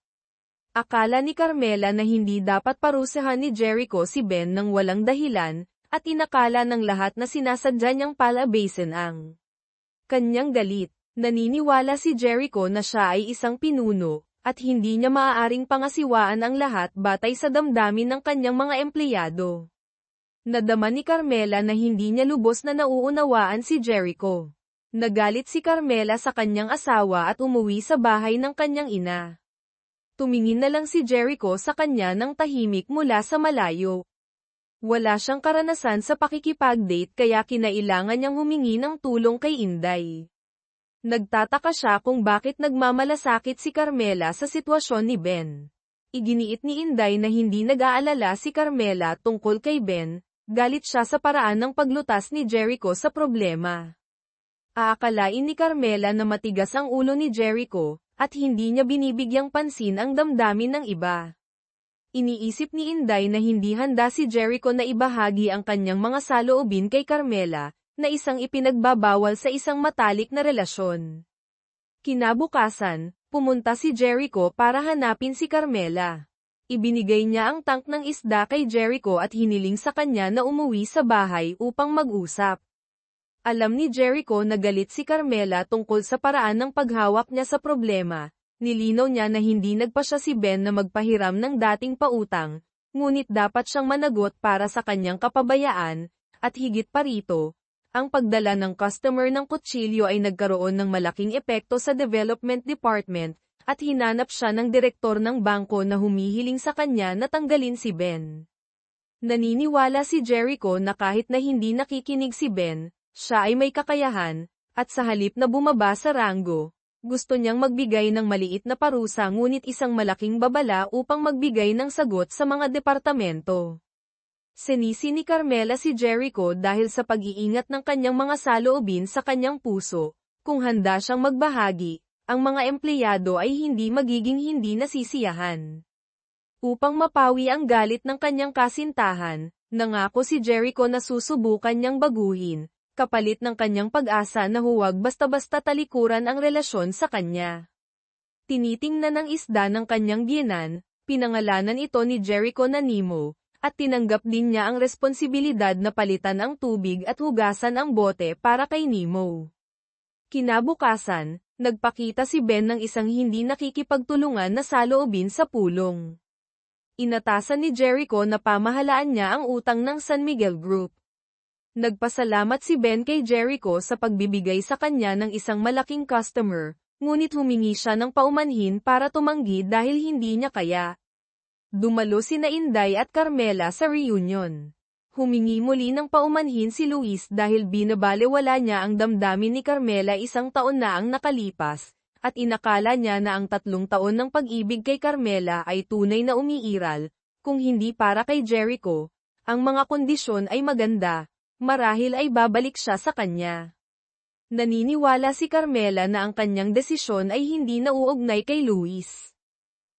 Akala ni Carmela na hindi dapat parusahan ni Jericho si Ben nang walang dahilan, at inakala ng lahat na sinasadya niyang palabasin ang kanyang galit. Naniniwala si Jericho na siya ay isang pinuno, at hindi niya maaaring pangasiwaan ang lahat batay sa damdamin ng kanyang mga empleyado. Nadama ni Carmela na hindi niya lubos na nauunawaan si Jericho. Nagalit si Carmela sa kanyang asawa at umuwi sa bahay ng kanyang ina. Tumingin na lang si Jericho sa kanya ng tahimik mula sa malayo. Wala siyang karanasan sa pakikipag-date kaya kinailangan niyang humingi ng tulong kay Inday. Nagtataka siya kung bakit nagmamalasakit si Carmela sa sitwasyon ni Ben. Iginiit ni Inday na hindi nag-aalala si Carmela tungkol kay Ben, galit siya sa paraan ng paglutas ni Jericho sa problema. Aakalain ni Carmela na matigas ang ulo ni Jericho, at hindi niya binibigyang pansin ang damdamin ng iba. Iniisip ni Inday na hindi handa si Jericho na ibahagi ang kanyang mga saloobin kay Carmela, na isang ipinagbabawal sa isang matalik na relasyon. Kinabukasan, pumunta si Jericho para hanapin si Carmela. Ibinigay niya ang tank ng isda kay Jericho at hiniling sa kanya na umuwi sa bahay upang mag-usap. Alam ni Jericho na galit si Carmela tungkol sa paraan ng paghawak niya sa problema. Nilinaw niya na hindi nagpa siya si Ben na magpahiram ng dating pautang, ngunit dapat siyang managot para sa kanyang kapabayaan, at higit pa rito, ang pagdala ng customer ng kutsilyo ay nagkaroon ng malaking epekto sa development department, at hinanap siya ng direktor ng bangko na humihiling sa kanya na tanggalin si Ben. Naniniwala si Jericho na kahit na hindi nakikinig si Ben, siya ay may kakayahan, at sa halip na bumaba sa ranggo, gusto niyang magbigay ng maliit na parusa ngunit isang malaking babala upang magbigay ng sagot sa mga departamento. Sinisi ni Carmela si Jericho dahil sa pag-iingat ng kanyang mga saloobin sa kanyang puso. Kung handa siyang magbahagi, ang mga empleyado ay hindi magiging hindi nasisiyahan. Upang mapawi ang galit ng kanyang kasintahan, nangako si Jericho na susubukan niyang baguhin, kapalit ng kanyang pag-asa na huwag basta-basta talikuran ang relasyon sa kanya. Tinitingnan ng isda ng kanyang biyenan, pinangalanan ito ni Jericho na Nemo, at tinanggap din niya ang responsibilidad na palitan ang tubig at hugasan ang bote para kay Nemo. Kinabukasan, nagpakita si Ben ng isang hindi nakikipagtulungan na saloobin sa pulong. Inatasan ni Jericho na pamahalaan niya ang utang ng San Miguel Group. Nagpasalamat si Ben kay Jericho sa pagbibigay sa kanya ng isang malaking customer, ngunit humingi siya ng paumanhin para tumanggi dahil hindi niya kaya. Dumalo sina Inday at Carmela sa reunion. Humingi muli ng paumanhin si Luis dahil binabalewala niya ang damdamin ni Carmela isang taon na ang nakalipas, at inakala niya na ang 3 taon ng pag-ibig kay Carmela ay tunay na umiiral, kung hindi para kay Jericho. Ang mga kondisyon ay maganda, marahil ay babalik siya sa kanya. Naniniwala si Carmela na ang kanyang desisyon ay hindi nauugnay kay Luis.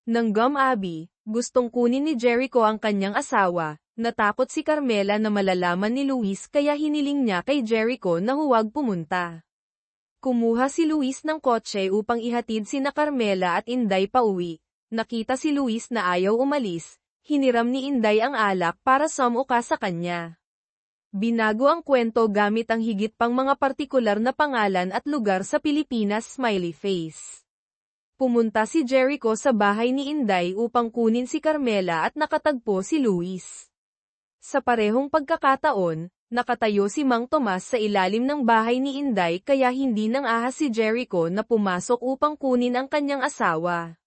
Nang Gum-Abi, gustong kunin ni Jericho ang kanyang asawa, natakot si Carmela na malalaman ni Luis kaya hiniling niya kay Jericho na huwag pumunta. Kumuha si Luis ng kotse upang ihatid sina Carmela at Inday pauwi. Nakita si Luis na ayaw umalis, hiniram ni Inday ang alak para sumuka sa kanya. Binago ang kwento gamit ang higit pang mga partikular na pangalan at lugar sa Pilipinas smiley face. Pumunta si Jericho sa bahay ni Inday upang kunin si Carmela at nakatagpo si Luis. Sa parehong pagkakataon, nakatayo si Mang Tomas sa ilalim ng bahay ni Inday kaya hindi nang ahas si Jericho na pumasok upang kunin ang kanyang asawa.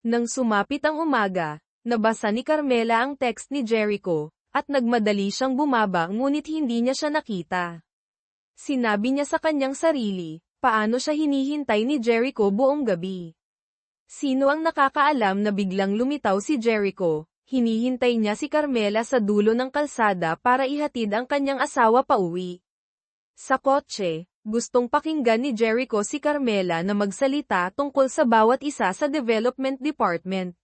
Nang sumapit ang umaga, nabasa ni Carmela ang text ni Jericho, at nagmadali siyang bumaba ngunit hindi niya siya nakita. Sinabi niya sa kanyang sarili, paano siya hinihintay ni Jericho buong gabi. Sino ang nakakaalam na biglang lumitaw si Jericho, hinihintay niya si Carmela sa dulo ng kalsada para ihatid ang kanyang asawa pauwi. Sa kotse, gustong pakinggan ni Jericho si Carmela na magsalita tungkol sa bawat isa sa development department.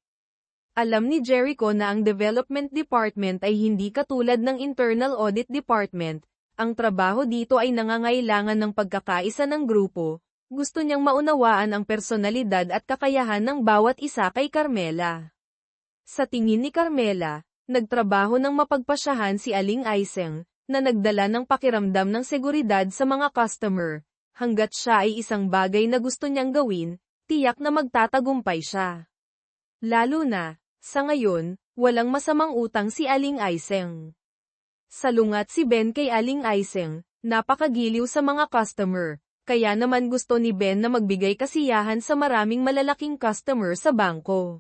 Alam ni Jericho na ang development department ay hindi katulad ng internal audit department. Ang trabaho dito ay nangangailangan ng pagkakaisa ng grupo. Gusto niyang maunawaan ang personalidad at kakayahan ng bawat isa kay Carmela. Sa tingin ni Carmela, nagtrabaho ng mapagpasyahan si Aling Aiseng, na nagdala ng pakiramdam ng seguridad sa mga customer. Hanggat siya ay isang bagay na gusto niyang gawin, tiyak na magtatagumpay siya. Lalo na, sa ngayon, walang masamang utang si Aling Aiseng. Salungat si Ben kay Aling Aiseng, napakagiliw sa mga customer, kaya naman gusto ni Ben na magbigay kasiyahan sa maraming malalaking customer sa bangko.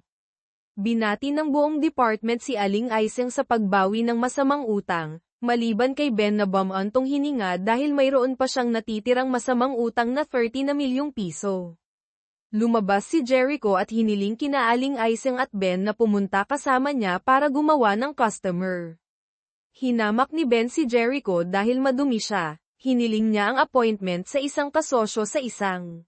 Binati ng buong department si Aling Aiseng sa pagbawi ng masamang utang, maliban kay Ben na bumantong hininga dahil mayroon pa siyang natitirang masamang utang na 30 na milyong piso. Lumabas si Jericho at hiniling kina Aling Aiseng at Ben na pumunta kasama niya para gumawa ng customer. Hinamak ni Ben si Jericho dahil madumi siya, hiniling niya ang appointment sa isang kasosyo sa isang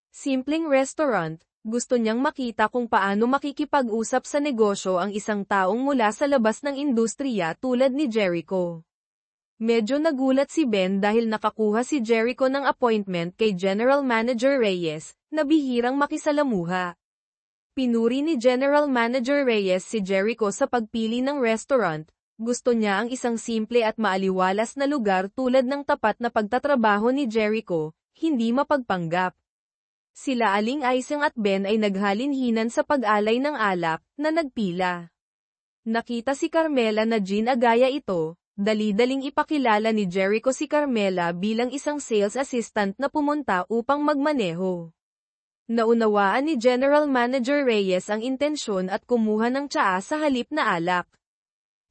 simpleng restaurant. Gusto niyang makita kung paano makikipag-usap sa negosyo ang isang taong mula sa labas ng industriya tulad ni Jericho. Medyo nagulat si Ben dahil nakakuha si Jericho ng appointment kay General Manager Reyes, na bihirang makisalamuha. Pinuri ni General Manager Reyes si Jericho sa pagpili ng restaurant. Gusto niya ang isang simple at maaliwalas na lugar tulad ng tapat na pagtatrabaho ni Jericho, hindi mapagpanggap. Sila Aling Aiseng at Ben ay naghalinhinan sa pag-alay ng alak, na nagpila. Nakita si Carmela na ginagaya ito. Dali-daling ipakilala ni Jericho si Carmela bilang isang sales assistant na pumunta upang magmaneho. Naunawaan ni General Manager Reyes ang intensyon at kumuha ng tsaa sa halip na alak.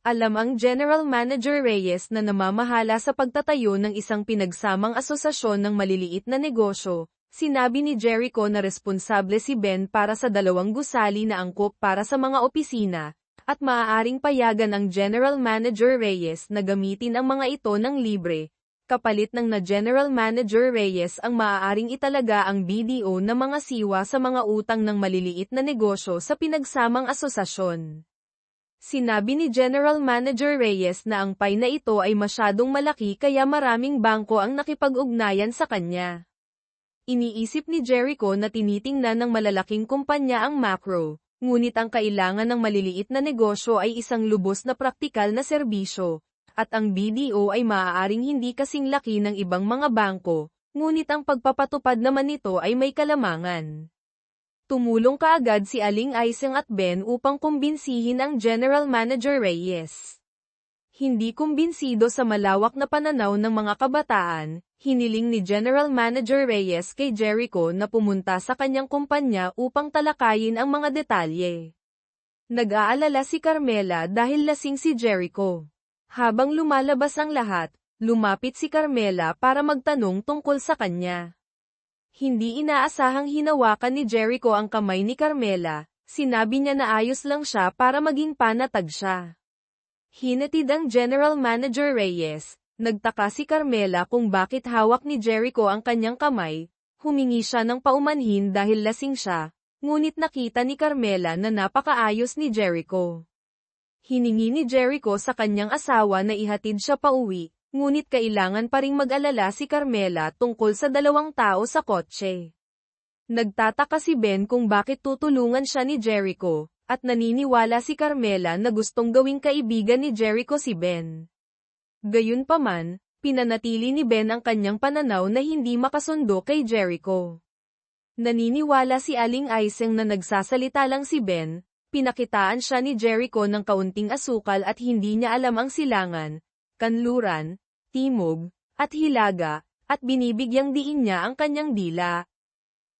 Alam ang General Manager Reyes na namamahala sa pagtatayo ng isang pinagsamang asosasyon ng maliliit na negosyo. Sinabi ni Jericho na responsable si Ben para sa 2 gusali na angkop para sa mga opisina. At maaaring payagan ang General Manager Reyes na gamitin ang mga ito ng libre, kapalit ng na General Manager Reyes ang maaaring italaga ang BDO na mga siwa sa mga utang ng maliliit na negosyo sa pinagsamang asosasyon. Sinabi ni General Manager Reyes na ang pay na ito ay masyadong malaki kaya maraming bangko ang nakipag-ugnayan sa kanya. Iniisip ni Jericho na tinitingnan ng malalaking kumpanya ang macro. Ngunit ang kailangan ng maliliit na negosyo ay isang lubos na praktikal na serbisyo, at ang BDO ay maaaring hindi kasing laki ng ibang mga bangko, ngunit ang pagpapatupad naman nito ay may kalamangan. Tumulong kaagad si Aling Aiseng at Ben upang kumbinsihin ang General Manager Reyes. Hindi kumbinsido sa malawak na pananaw ng mga kabataan, hiniling ni General Manager Reyes kay Jericho na pumunta sa kanyang kumpanya upang talakayin ang mga detalye. Nag-aalala si Carmela dahil lasing si Jericho. Habang lumalabas ang lahat, lumapit si Carmela para magtanong tungkol sa kanya. Hindi inaasahang hinawakan ni Jericho ang kamay ni Carmela, sinabi niya na ayos lang siya para maging panatag siya. Hinatid ang General Manager Reyes. Nagtaka si Carmela kung bakit hawak ni Jericho ang kanyang kamay. Humingi siya ng paumanhin dahil lasing siya, ngunit nakita ni Carmela na napakaayos ni Jericho. Hiningi ni Jericho sa kanyang asawa na ihatid siya pauwi, ngunit kailangan pa ring mag-alala si Carmela tungkol sa 2 tao sa kotse. Nagtataka si Ben kung bakit tutulungan siya ni Jericho. At naniniwala si Carmela na gustong gawing kaibigan ni Jericho si Ben. Gayunpaman, pinanatili ni Ben ang kanyang pananaw na hindi makasundo kay Jericho. Naniniwala si Aling Aiseng na nagsasalita lang si Ben, pinakitaan siya ni Jericho ng kaunting asukal at hindi niya alam ang silangan, kanluran, timog, at hilaga, at binibigyang diin niya ang kanyang dila.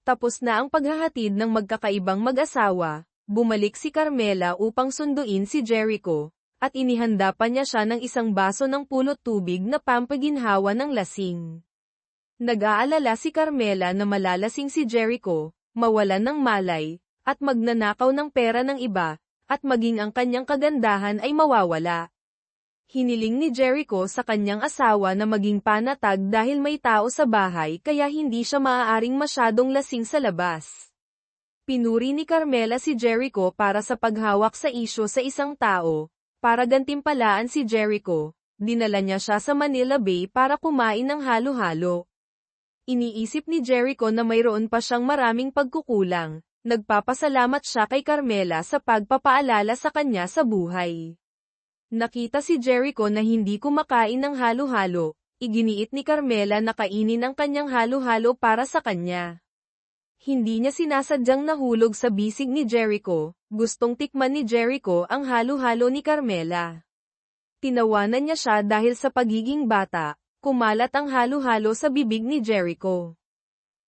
Tapos na ang paghahatid ng magkakaibang mag-asawa. Bumalik si Carmela upang sunduin si Jericho, at inihanda pa niya siya ng isang baso ng pulot tubig na pampaginhawa ng lasing. Nag-aalala si Carmela na malalasing si Jericho, mawalan ng malay, at magnanakaw ng pera ng iba, at maging ang kanyang kagandahan ay mawawala. Hiniling ni Jericho sa kanyang asawa na maging panatag dahil may tao sa bahay kaya hindi siya maaaring masyadong lasing sa labas. Pinuri ni Carmela si Jericho para sa paghawak sa isyu sa isang tao. Para gantimpalaan si Jericho, dinala niya siya sa Manila Bay para kumain ng halo-halo. Iniisip ni Jericho na mayroon pa siyang maraming pagkukulang. Nagpapasalamat siya kay Carmela sa pagpapaalala sa kanya sa buhay. Nakita si Jericho na hindi kumakain ng halo-halo. Iginiit ni Carmela na kainin ang kanyang halo-halo para sa kanya. Hindi niya sinasadyang nahulog sa bisig ni Jericho. Gustong tikman ni Jericho ang halo-halo ni Carmela. Tinawanan niya siya dahil sa pagiging bata. Kumalat ang halo-halo sa bibig ni Jericho.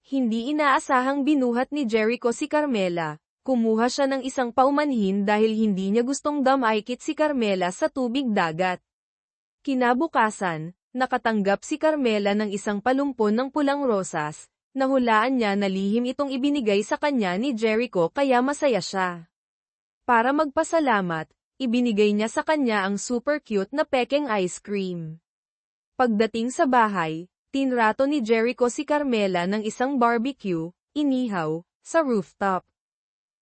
Hindi inaasahang binuhat ni Jericho si Carmela. Kumuha siya ng isang paumanhin dahil hindi niya gustong damaykit si Carmela sa tubig dagat. Kinabukasan, nakatanggap si Carmela ng isang palumpon ng pulang rosas. Nahulaan niya na lihim itong ibinigay sa kanya ni Jericho kaya masaya siya. Para magpasalamat, ibinigay niya sa kanya ang super cute na pekeng ice cream. Pagdating sa bahay, tinrato ni Jericho si Carmela ng isang barbecue, inihaw, sa rooftop.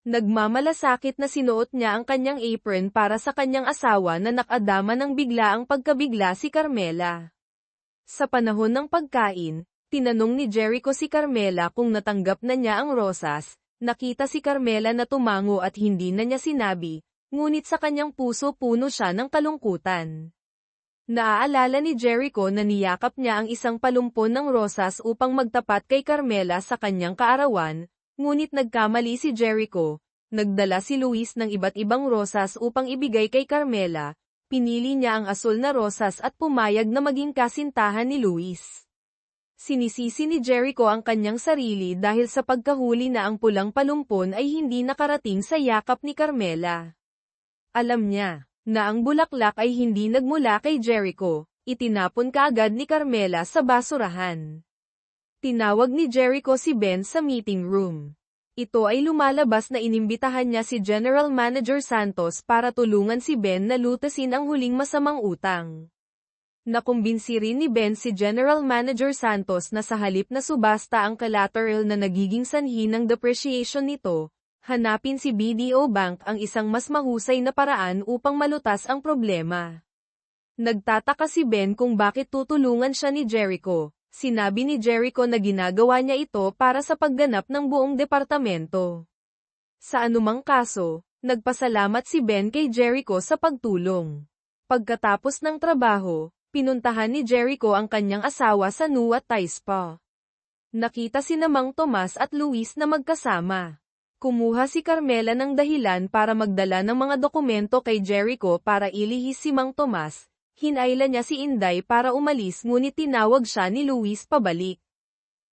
Nagmamalasakit na sinuot niya ang kanyang apron para sa kanyang asawa na nakadama ng biglaang pagkabigla si Carmela. Sa panahon ng pagkain, tinanong ni Jericho si Carmela kung natanggap na niya ang rosas. Nakita si Carmela na tumango at hindi na niya sinabi, ngunit sa kanyang puso puno siya ng kalungkutan. Naaalala ni Jericho na niyakap niya ang isang palumpon ng rosas upang magtapat kay Carmela sa kanyang kaarawan, ngunit nagkamali si Jericho. Nagdala si Luis ng iba't ibang rosas upang ibigay kay Carmela. Pinili niya ang asul na rosas at pumayag na maging kasintahan ni Luis. Sinisisi ni Jericho ang kanyang sarili dahil sa pagkahuli na ang pulang palumpon ay hindi nakarating sa yakap ni Carmela. Alam niya na ang bulaklak ay hindi nagmula kay Jericho. Itinapon kaagad ni Carmela sa basurahan. Tinawag ni Jericho si Ben sa meeting room. Ito ay lumalabas na inimbitahan niya si General Manager Santos para tulungan si Ben na lutasin ang huling masamang utang. Nakumbinsi rin ni Ben si General Manager Santos na sa halip na subasta ang collateral na nagiging sanhi ng depreciation nito, hanapin si BDO Bank ang isang mas mahusay na paraan upang malutas ang problema. Nagtataka si Ben kung bakit tutulungan siya ni Jericho. Sinabi ni Jericho na ginagawa niya ito para sa pagganap ng buong departamento. Sa anumang kaso, nagpasalamat si Ben kay Jericho sa pagtulong. Pagkatapos ng trabaho, pinuntahan ni Jericho ang kanyang asawa sa Nuat Thai Spa. Nakita si Mang Tomas at Luis na magkasama. Kumuha si Carmela ng dahilan para magdala ng mga dokumento kay Jericho para ilihis si Mang Tomas. Hinayla niya si Inday para umalis ngunit tinawag siya ni Luis pabalik.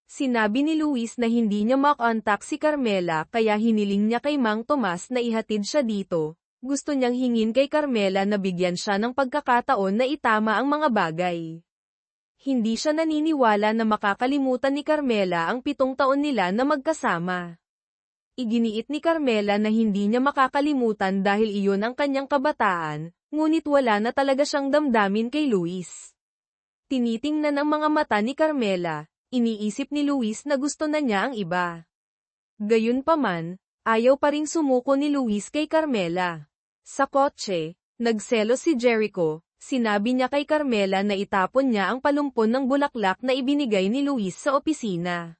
Sinabi ni Luis na hindi niya makontak si Carmela kaya hiniling niya kay Mang Tomas na ihatid siya dito. Gusto niyang hingin kay Carmela na bigyan siya ng pagkakataon na itama ang mga bagay. Hindi siya naniniwala na makakalimutan ni Carmela ang 7 taon nila na magkasama. Iginiit ni Carmela na hindi niya makakalimutan dahil iyon ang kanyang kabataan. Ngunit wala na talaga siyang damdamin kay Luis. Tinitingnan ang mga mata ni Carmela, iniisip ni Luis na gusto na niya ang iba. Gayunpaman, ayaw pa ring sumuko ni Luis kay Carmela. Sa kotse, nagselos si Jericho, sinabi niya kay Carmela na itapon niya ang palumpon ng bulaklak na ibinigay ni Luis sa opisina.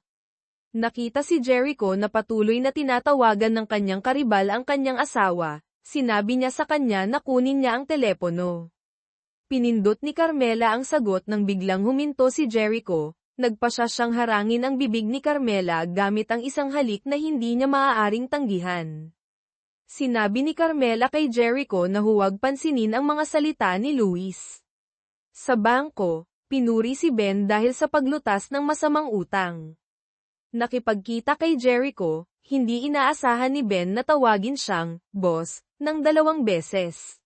Nakita si Jericho na patuloy na tinatawagan ng kanyang karibal ang kanyang asawa. Sinabi niya sa kanya na kunin niya ang telepono. Pinindot ni Carmela ang sagot nang biglang huminto si Jericho. Nagpasya siyang harangin ang bibig ni Carmela gamit ang isang halik na hindi niya maaaring tanggihan. Sinabi ni Carmela kay Jericho na huwag pansinin ang mga salita ni Luis. Sa bangko, pinuri si Ben dahil sa paglutas ng masamang utang. Nakipagkita kay Jericho, hindi inaasahan ni Ben na tawagin siyang boss ng 2 beses.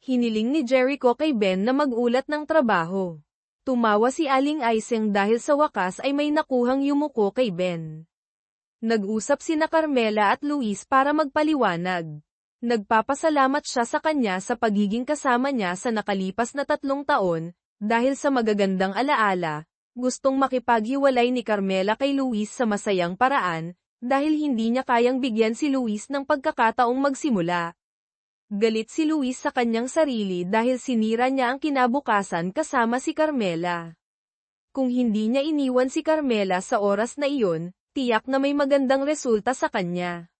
Hiniling ni Jericho kay Ben na mag-ulat ng trabaho. Tumawa si Aling Aiseng dahil sa wakas ay may nakuhang yumuko kay Ben. Nag-usap sina Carmela at Luis para magpaliwanag. Nagpapasalamat siya sa kanya sa pagiging kasama niya sa nakalipas na 3 taon, dahil sa magagandang alaala. Gustong makipaghiwalay ni Carmela kay Luis sa masayang paraan. dahil hindi niya kayang bigyan si Luis ng pagkakataong magsimula. Galit si Luis sa kanyang sarili dahil sinira niya ang kinabukasan kasama si Carmela. Kung hindi niya iniwan si Carmela sa oras na iyon, tiyak na may magandang resulta sa kanya.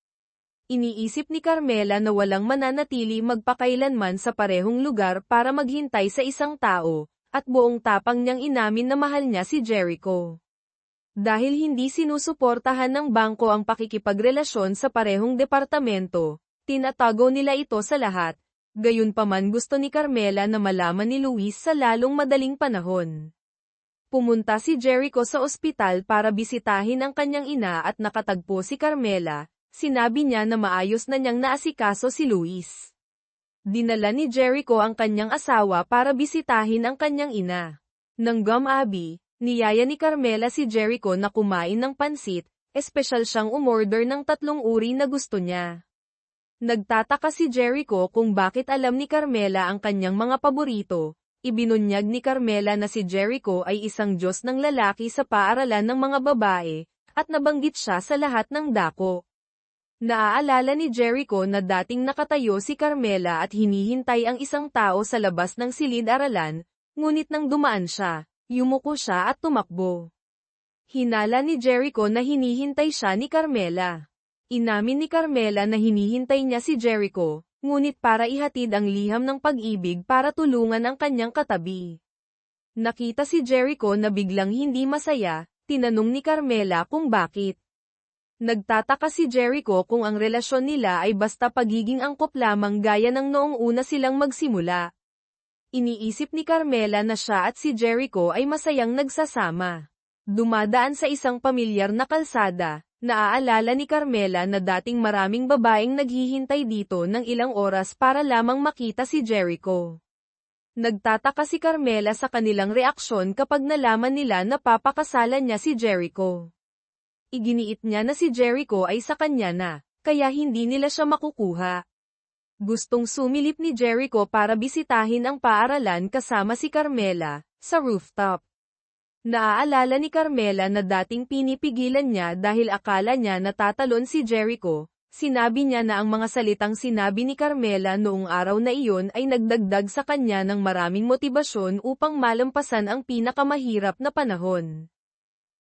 Iniisip ni Carmela na walang mananatili magpakailanman sa parehong lugar para maghintay sa isang tao, at buong tapang niyang inamin na mahal niya si Jericho. Dahil hindi sinusuportahan ng bangko ang pakikipagrelasyon sa parehong departamento, tinatago nila ito sa lahat. Gayunpaman gusto ni Carmela na malaman ni Luis sa lalong madaling panahon. Pumunta si Jericho sa ospital para bisitahin ang kanyang ina at nakatagpo si Carmela. Sinabi niya na maayos na niyang naasikaso si Luis. Dinala ni Jericho ang kanyang asawa para bisitahin ang kanyang ina. Nang gumabi, niyaya ni Carmela si Jericho na kumain ng pansit, espesyal siyang umorder ng 3 uri na gusto niya. Nagtataka si Jericho kung bakit alam ni Carmela ang kanyang mga paborito. Ibinunyag ni Carmela na si Jericho ay isang Diyos ng lalaki sa paaralan ng mga babae, at nabanggit siya sa lahat ng dako. Naaalala ni Jericho na dating nakatayo si Carmela at hinihintay ang isang tao sa labas ng silid-aralan, ngunit nang dumaan siya, yumuko siya at tumakbo. Hinala ni Jericho na hinihintay siya ni Carmela. Inamin ni Carmela na hinihintay niya si Jericho, ngunit para ihatid ang liham ng pag-ibig para tulungan ang kanyang katabi. Nakita si Jericho na biglang hindi masaya, tinanong ni Carmela kung bakit. Nagtataka si Jericho kung ang relasyon nila ay basta pagiging angkop lamang gaya ng noong una silang magsimula. Iniisip ni Carmela na siya at si Jericho ay masayang nagsasama. Dumadaan sa isang pamilyar na kalsada, naaalala ni Carmela na dating maraming babaeng naghihintay dito ng ilang oras para lamang makita si Jericho. Nagtataka si Carmela sa kanilang reaksyon kapag nalaman nila na papakasalan niya si Jericho. Iginiit niya na si Jericho ay sa kanya na, kaya hindi nila siya makukuha. Gustong sumilip ni Jericho para bisitahin ang paaralan kasama si Carmela, sa rooftop. Naaalala ni Carmela na dating pinipigilan niya dahil akala niya natatalon si Jericho. Sinabi niya na ang mga salitang sinabi ni Carmela noong araw na iyon ay nagdagdag sa kanya ng maraming motibasyon upang malampasan ang pinakamahirap na panahon.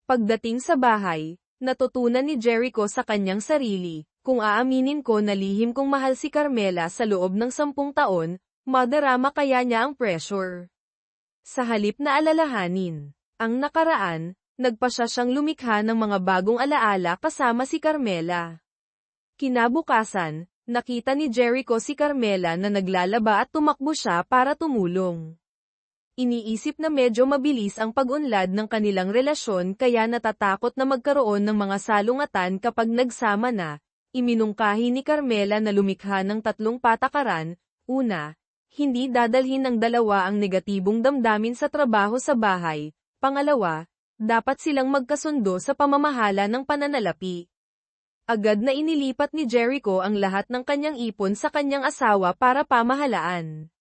Pagdating sa bahay, natutunan ni Jericho sa kanyang sarili, kung aaminin ko na lihim kong mahal si Carmela sa loob ng 10 taon, madarama kaya niya ang pressure. Sa halip na alalahanin ang nakaraan, nagpasya siyang lumikha ng mga bagong alaala kasama si Carmela. Kinabukasan, nakita ni Jericho si Carmela na naglalaba at tumakbo siya para tumulong. Iniisip na medyo mabilis ang pag-unlad ng kanilang relasyon kaya natatakot na magkaroon ng mga salungatan kapag nagsama na. Iminungkahi ni Carmela na lumikha ng 3 patakaran. Una, hindi dadalhin ng dalawa ang negatibong damdamin sa trabaho sa bahay. Pangalawa, dapat silang magkasundo sa pamamahala ng pananalapi. Agad na inilipat ni Jericho ang lahat ng kanyang ipon sa kanyang asawa para pamahalaan.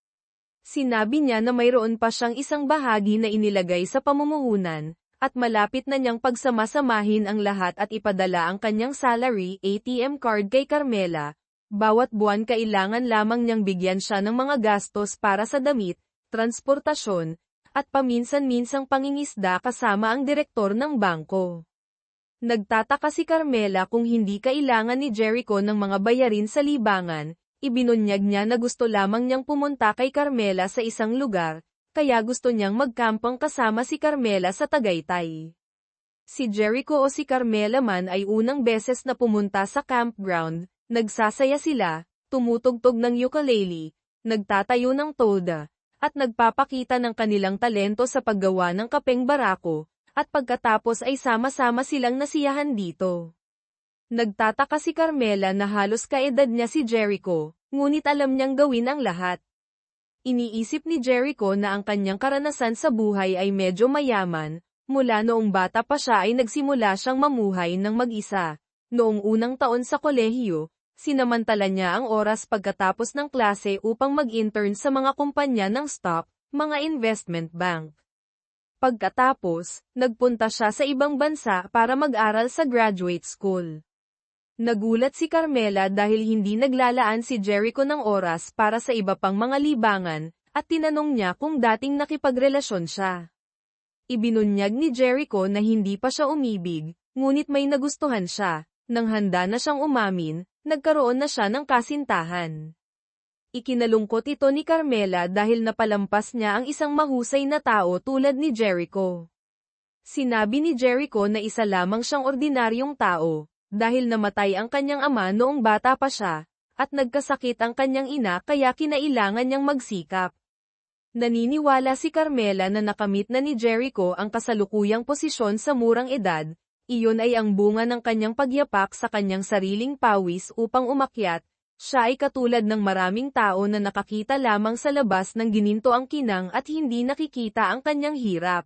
Sinabi niya na mayroon pa siyang isang bahagi na inilagay sa pamumuhunan, at malapit na niyang pagsamasamahin ang lahat at ipadala ang kanyang salary ATM card kay Carmela. Bawat buwan kailangan lamang niyang bigyan siya ng mga gastos para sa damit, transportasyon, at paminsan-minsang pangingisda kasama ang direktor ng bangko. Nagtataka si Carmela kung hindi kailangan ni Jericho ng mga bayarin sa libangan. Ibinunyag niya na gusto lamang niyang pumunta kay Carmela sa isang lugar, kaya gusto niyang magkampang kasama si Carmela sa Tagaytay. Si Jericho o si Carmela man ay unang beses na pumunta sa campground, nagsasaya sila, tumutugtog ng ukulele, nagtatayo ng tolda, at nagpapakita ng kanilang talento sa paggawa ng kapeng barako, at pagkatapos ay sama-sama silang nasiyahan dito. Nagtataka si Carmela na halos kaedad niya si Jericho, ngunit alam niyang gawin ang lahat. Iniisip ni Jericho na ang kanyang karanasan sa buhay ay medyo mayaman, mula noong bata pa siya ay nagsimula siyang mamuhay ng mag-isa. Noong unang taon sa kolehiyo, sinamantala niya ang oras pagkatapos ng klase upang mag-intern sa mga kumpanya ng stock, mga investment bank. Pagkatapos, nagpunta siya sa ibang bansa para mag-aral sa graduate school. Nagulat si Carmela dahil hindi naglalaan si Jericho ng oras para sa iba pang mga libangan, at tinanong niya kung dating nakipagrelasyon siya. Ibinunyag ni Jericho na hindi pa siya umibig, ngunit may nagustuhan siya. Nang handa na siyang umamin, nagkaroon na siya ng kasintahan. Ikinalungkot ito ni Carmela dahil napalampas niya ang isang mahusay na tao tulad ni Jericho. Sinabi ni Jericho na isa lamang siyang ordinaryong tao, dahil namatay ang kanyang ama noong bata pa siya, at nagkasakit ang kanyang ina kaya kinailangan niyang magsikap. Naniniwala si Carmela na nakamit na ni Jericho ang kasalukuyang posisyon sa murang edad, iyon ay ang bunga ng kanyang pagyapak sa kanyang sariling pawis upang umakyat. Siya ay katulad ng maraming tao na nakakita lamang sa labas ng gininto ang kinang at hindi nakikita ang kanyang hirap.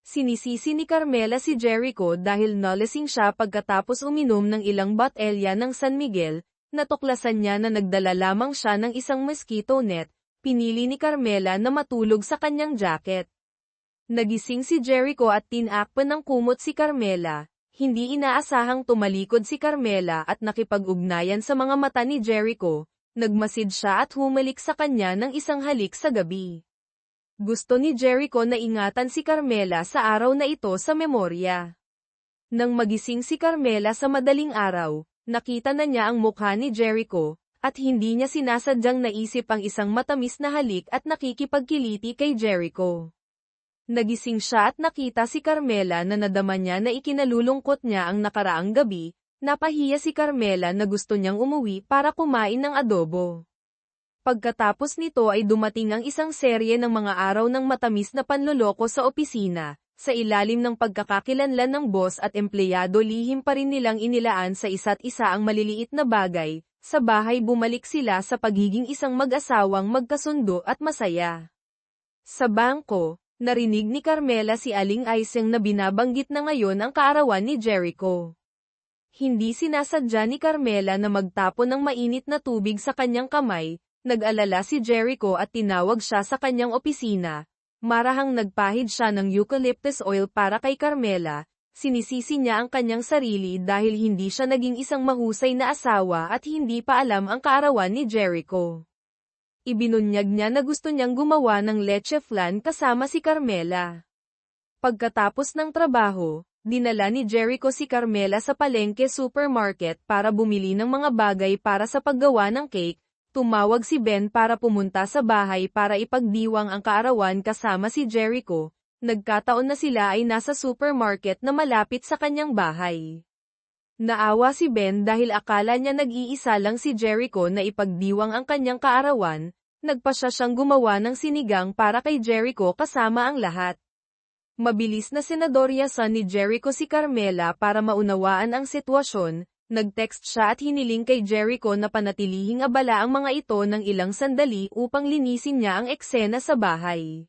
Sinisisi ni Carmela si Jericho dahil nalasing siya pagkatapos uminom ng ilang botelya ng San Miguel, natuklasan niya na nagdala lamang siya ng isang mosquito net, pinili ni Carmela na matulog sa kanyang jacket. Nagising si Jericho at tinakpan ng kumot si Carmela. Hindi inaasahang tumalikod si Carmela at nakipag-ugnayan sa mga mata ni Jericho, nagmasid siya at humalik sa kanya ng isang halik sa gabi. Gusto ni Jericho na ingatan si Carmela sa araw na ito sa memorya. Nang magising si Carmela sa madaling araw, nakita na niya ang mukha ni Jericho, at hindi niya sinasadyang naisip ang isang matamis na halik at nakikipagkiliti kay Jericho. Nagising siya at nakita si Carmela na nadama niya na ikinalulungkot niya ang nakaraang gabi, napahiya si Carmela na gusto niyang umuwi para kumain ng adobo. Pagkatapos nito ay dumating ang isang serye ng mga araw ng matamis na panloloko sa opisina, sa ilalim ng pagkakakilanlan ng boss at empleyado lihim pa rin nilang inilaan sa isa't isa ang maliliit na bagay, sa bahay bumalik sila sa pagiging isang mag-asawang magkasundo at masaya. Sa bangko, narinig ni Carmela si Aling Aiseng na binabanggit na ngayon ang kaarawan ni Jericho. Hindi sinasadya ni Carmela na magtapon ng mainit na tubig sa kanyang kamay, nag-alala si Jericho at tinawag siya sa kanyang opisina. Marahang nagpahid siya ng eucalyptus oil para kay Carmela, sinisisi niya ang kanyang sarili dahil hindi siya naging isang mahusay na asawa at hindi pa alam ang kaarawan ni Jericho. Ibinunyag niya na gusto niyang gumawa ng leche flan kasama si Carmela. Pagkatapos ng trabaho, dinala ni Jericho si Carmela sa palengke supermarket para bumili ng mga bagay para sa paggawa ng cake. Tumawag si Ben para pumunta sa bahay para ipagdiwang ang kaarawan kasama si Jericho. Nagkataon na sila ay nasa supermarket na malapit sa kanyang bahay. Naawa si Ben dahil akala niya nag-iisa lang si Jericho na ipagdiwang ang kanyang kaarawan. Nagpasya siyang gumawa ng sinigang para kay Jericho kasama ang lahat. Mabilis na senadoryasan ni Jericho si Carmela para maunawaan ang sitwasyon. Nag-text siya at hiniling kay Jericho na panatilihing abala ang mga ito ng ilang sandali upang linisin niya ang eksena sa bahay.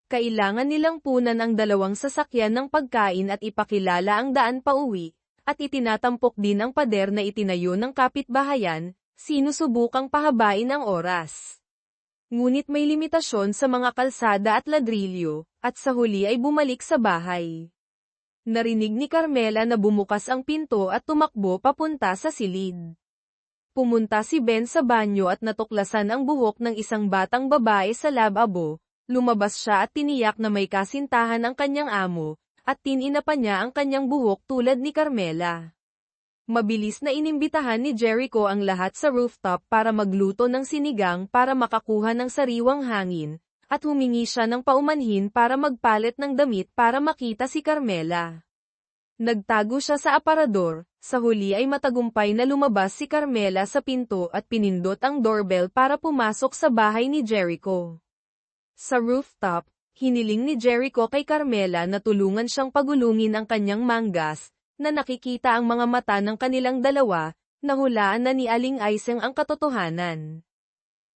Kailangan nilang punan ang dalawang sasakyan ng pagkain at ipakilala ang daan pauwi, at itinatampok din ang pader na itinayo ng kapitbahayan, sinusubukang pahabain ang oras. Ngunit may limitasyon sa mga kalsada at ladrilyo, at sa huli ay bumalik sa bahay. Narinig ni Carmela na bumukas ang pinto at tumakbo papunta sa silid. Pumunta si Ben sa banyo at natuklasan ang buhok ng isang batang babae sa lababo. Lumabas siya at tiniyak na may kasintahan ang kanyang amo, at tinina pa niya ang kanyang buhok tulad ni Carmela. Mabilis na inimbitahan ni Jericho ang lahat sa rooftop para magluto ng sinigang para makakuha ng sariwang hangin, at humingi siya ng paumanhin para magpalit ng damit para makita si Carmela. Nagtago siya sa aparador, sa huli ay matagumpay na lumabas si Carmela sa pinto at pinindot ang doorbell para pumasok sa bahay ni Jericho. Sa rooftop, hiniling ni Jericho kay Carmela na tulungan siyang pagulungin ang kanyang manggas, na nakikita ang mga mata ng kanilang dalawa, nahulaan na ni Aling Aiseng ang katotohanan.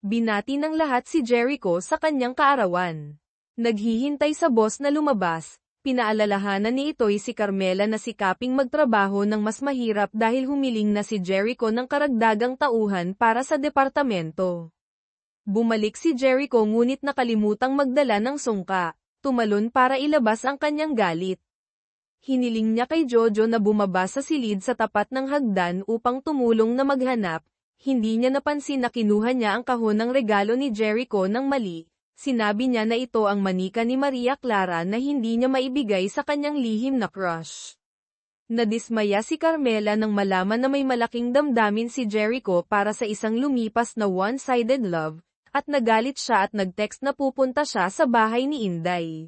Binati ng lahat si Jericho sa kanyang kaarawan. Naghihintay sa boss na lumabas, pinaalalahanan ni ito'y si Carmela na sikaping magtrabaho ng mas mahirap dahil humiling na si Jericho ng karagdagang tauhan para sa departamento. Bumalik si Jericho ngunit nakalimutang magdala ng sungka, tumalon para ilabas ang kanyang galit. Hiniling niya kay Jojo na bumaba sa silid sa tapat ng hagdan upang tumulong na maghanap. Hindi niya napansin na kinuha niya ang kahon ng regalo ni Jericho ng mali. Sinabi niya na ito ang manika ni Maria Clara na hindi niya maibigay sa kanyang lihim na crush. Nadismaya si Carmela nang malaman na may malaking damdamin si Jericho para sa isang lumipas na one-sided love, at nagalit siya at nag-text na pupunta siya sa bahay ni Inday.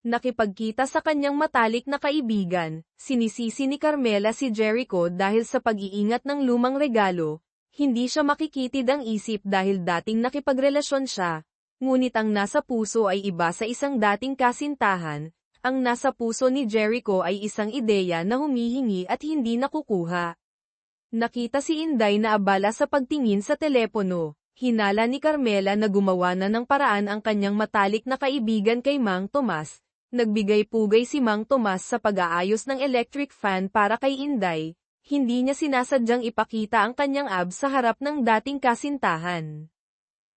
Nakipagkita sa kanyang matalik na kaibigan, sinisisi ni Carmela si Jericho dahil sa pag-iingat ng lumang regalo. Hindi siya makikitid ang isip dahil dating nakipagrelasyon siya. Ngunit ang nasa puso ay iba sa isang dating kasintahan. Ang nasa puso ni Jericho ay isang ideya na humihingi at hindi nakukuha. Nakita si Inday na abala sa pagtingin sa telepono. Hinala ni Carmela na gumawa na ng paraan ang kanyang matalik na kaibigan kay Mang Tomas. Nagbigay-pugay si Mang Tomas sa pag-aayos ng electric fan para kay Inday. Hindi niya sinasadyang ipakita ang kanyang abs sa harap ng dating kasintahan.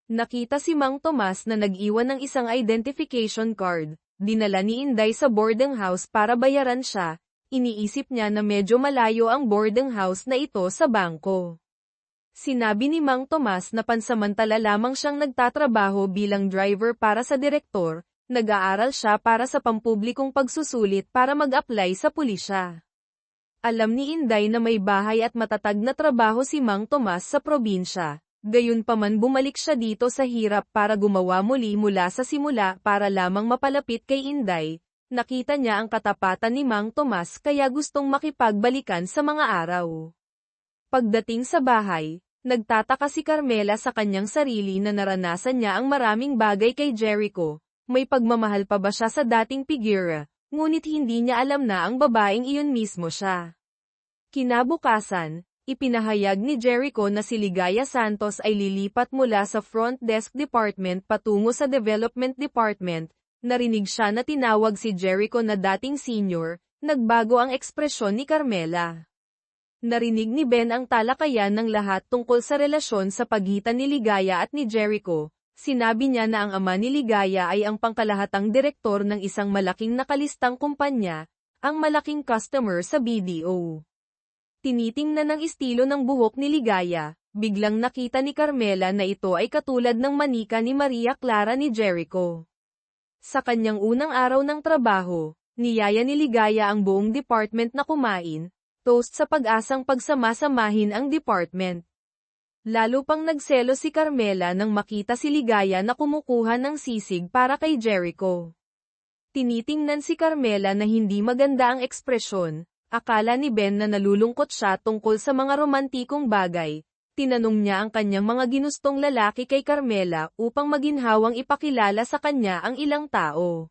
Nakita si Mang Tomas na nag-iwan ng isang identification card. Dinala ni Inday sa boarding house para bayaran siya. Iniisip niya na medyo malayo ang boarding house na ito sa bangko. Sinabi ni Mang Tomas na pansamantala lamang siyang nagtatrabaho bilang driver para sa direktor. Nag-aaral siya para sa pampublikong pagsusulit para mag-apply sa pulisya. Alam ni Inday na may bahay at matatag na trabaho si Mang Tomas sa probinsya. Gayunpaman bumalik siya dito sa hirap para gumawa muli mula sa simula para lamang mapalapit kay Inday. Nakita niya ang katapatan ni Mang Tomas kaya gustong makipagbalikan sa mga araw. Pagdating sa bahay, nagtataka si Carmela sa kanyang sarili na naranasan niya ang maraming bagay kay Jericho. May pagmamahal pa ba siya sa dating figura, ngunit hindi niya alam na ang babaeng iyon mismo siya. Kinabukasan, ipinahayag ni Jericho na si Ligaya Santos ay lilipat mula sa front desk department patungo sa development department. Narinig siya na tinawag si Jericho na dating senior. Nagbago ang ekspresyon ni Carmela. Narinig ni Ben ang talakayan ng lahat tungkol sa relasyon sa pagitan ni Ligaya at ni Jericho. Sinabi niya na ang ama ni Ligaya ay ang pangkalahatang direktor ng isang malaking nakalistang kumpanya, ang malaking customer sa BDO. Tinitingnan ng estilo ng buhok ni Ligaya, biglang nakita ni Carmela na ito ay katulad ng manika ni Maria Clara ni Jericho. Sa kanyang unang araw ng trabaho, niyaya ni Ligaya ang buong department na kumain, toast sa pag-asang pagsamasamahin ang department. Lalo pang nagselo si Carmela nang makita si Ligaya na kumukuha ng sisig para kay Jericho. Tinitingnan si Carmela na hindi maganda ang ekspresyon. Akala ni Ben na nalulungkot siya tungkol sa mga romantikong bagay. Tinanong niya ang kanyang mga ginustong lalaki kay Carmela upang maginhawang ipakilala sa kanya ang ilang tao.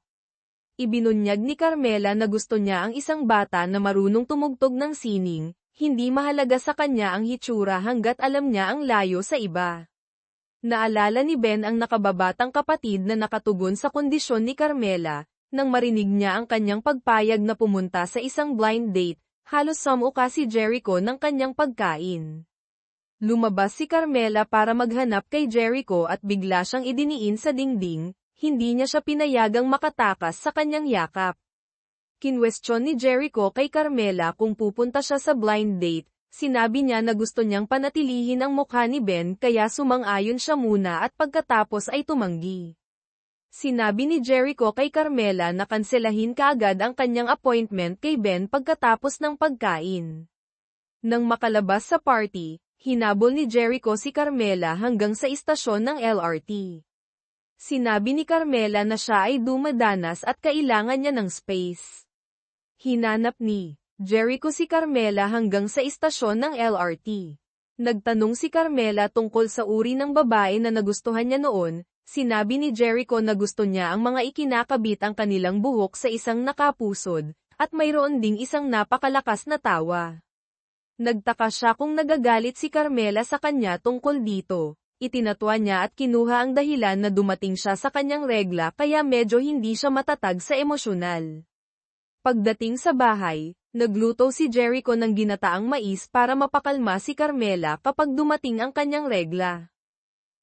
Ibinunyag ni Carmela na gusto niya ang isang bata na marunong tumugtog ng sining. Hindi mahalaga sa kanya ang hitsura hanggat alam niya ang layo sa iba. Naalala ni Ben ang nakababatang kapatid na nakatugon sa kondisyon ni Carmela. Nang marinig niya ang kanyang pagpayag na pumunta sa isang blind date, halos sumuka si Jericho ng kanyang pagkain. Lumabas si Carmela para maghanap kay Jericho at bigla siyang idiniin sa dingding, hindi niya siya pinayagang makatakas sa kanyang yakap. Kinwestiyon ni Jericho kay Carmela kung pupunta siya sa blind date, sinabi niya na gusto niyang panatilihin ang mukha ni Ben kaya sumang-ayon siya muna at pagkatapos ay tumanggi. Sinabi ni Jericho kay Carmela na kanselahin kaagad ang kanyang appointment kay Ben pagkatapos ng pagkain. Nang makalabas sa party, hinabol ni Jericho si Carmela hanggang sa istasyon ng LRT. Sinabi ni Carmela na siya ay dumadanas at kailangan niya ng space. Hinanap ni Jericho si Carmela hanggang sa istasyon ng LRT. Nagtanong si Carmela tungkol sa uri ng babae na nagustuhan niya noon. Sinabi ni Jericho na gusto niya ang mga ikinakabit ang kanilang buhok sa isang nakapusod, at mayroon ding isang napakalakas na tawa. Nagtaka siya kung nagagalit si Carmela sa kanya tungkol dito. Itinatwa niya at kinuha ang dahilan na dumating siya sa kanyang regla kaya medyo hindi siya matatag sa emosyonal. Pagdating sa bahay, nagluto si Jericho ng ginataang mais para mapakalma si Carmela kapag dumating ang kanyang regla.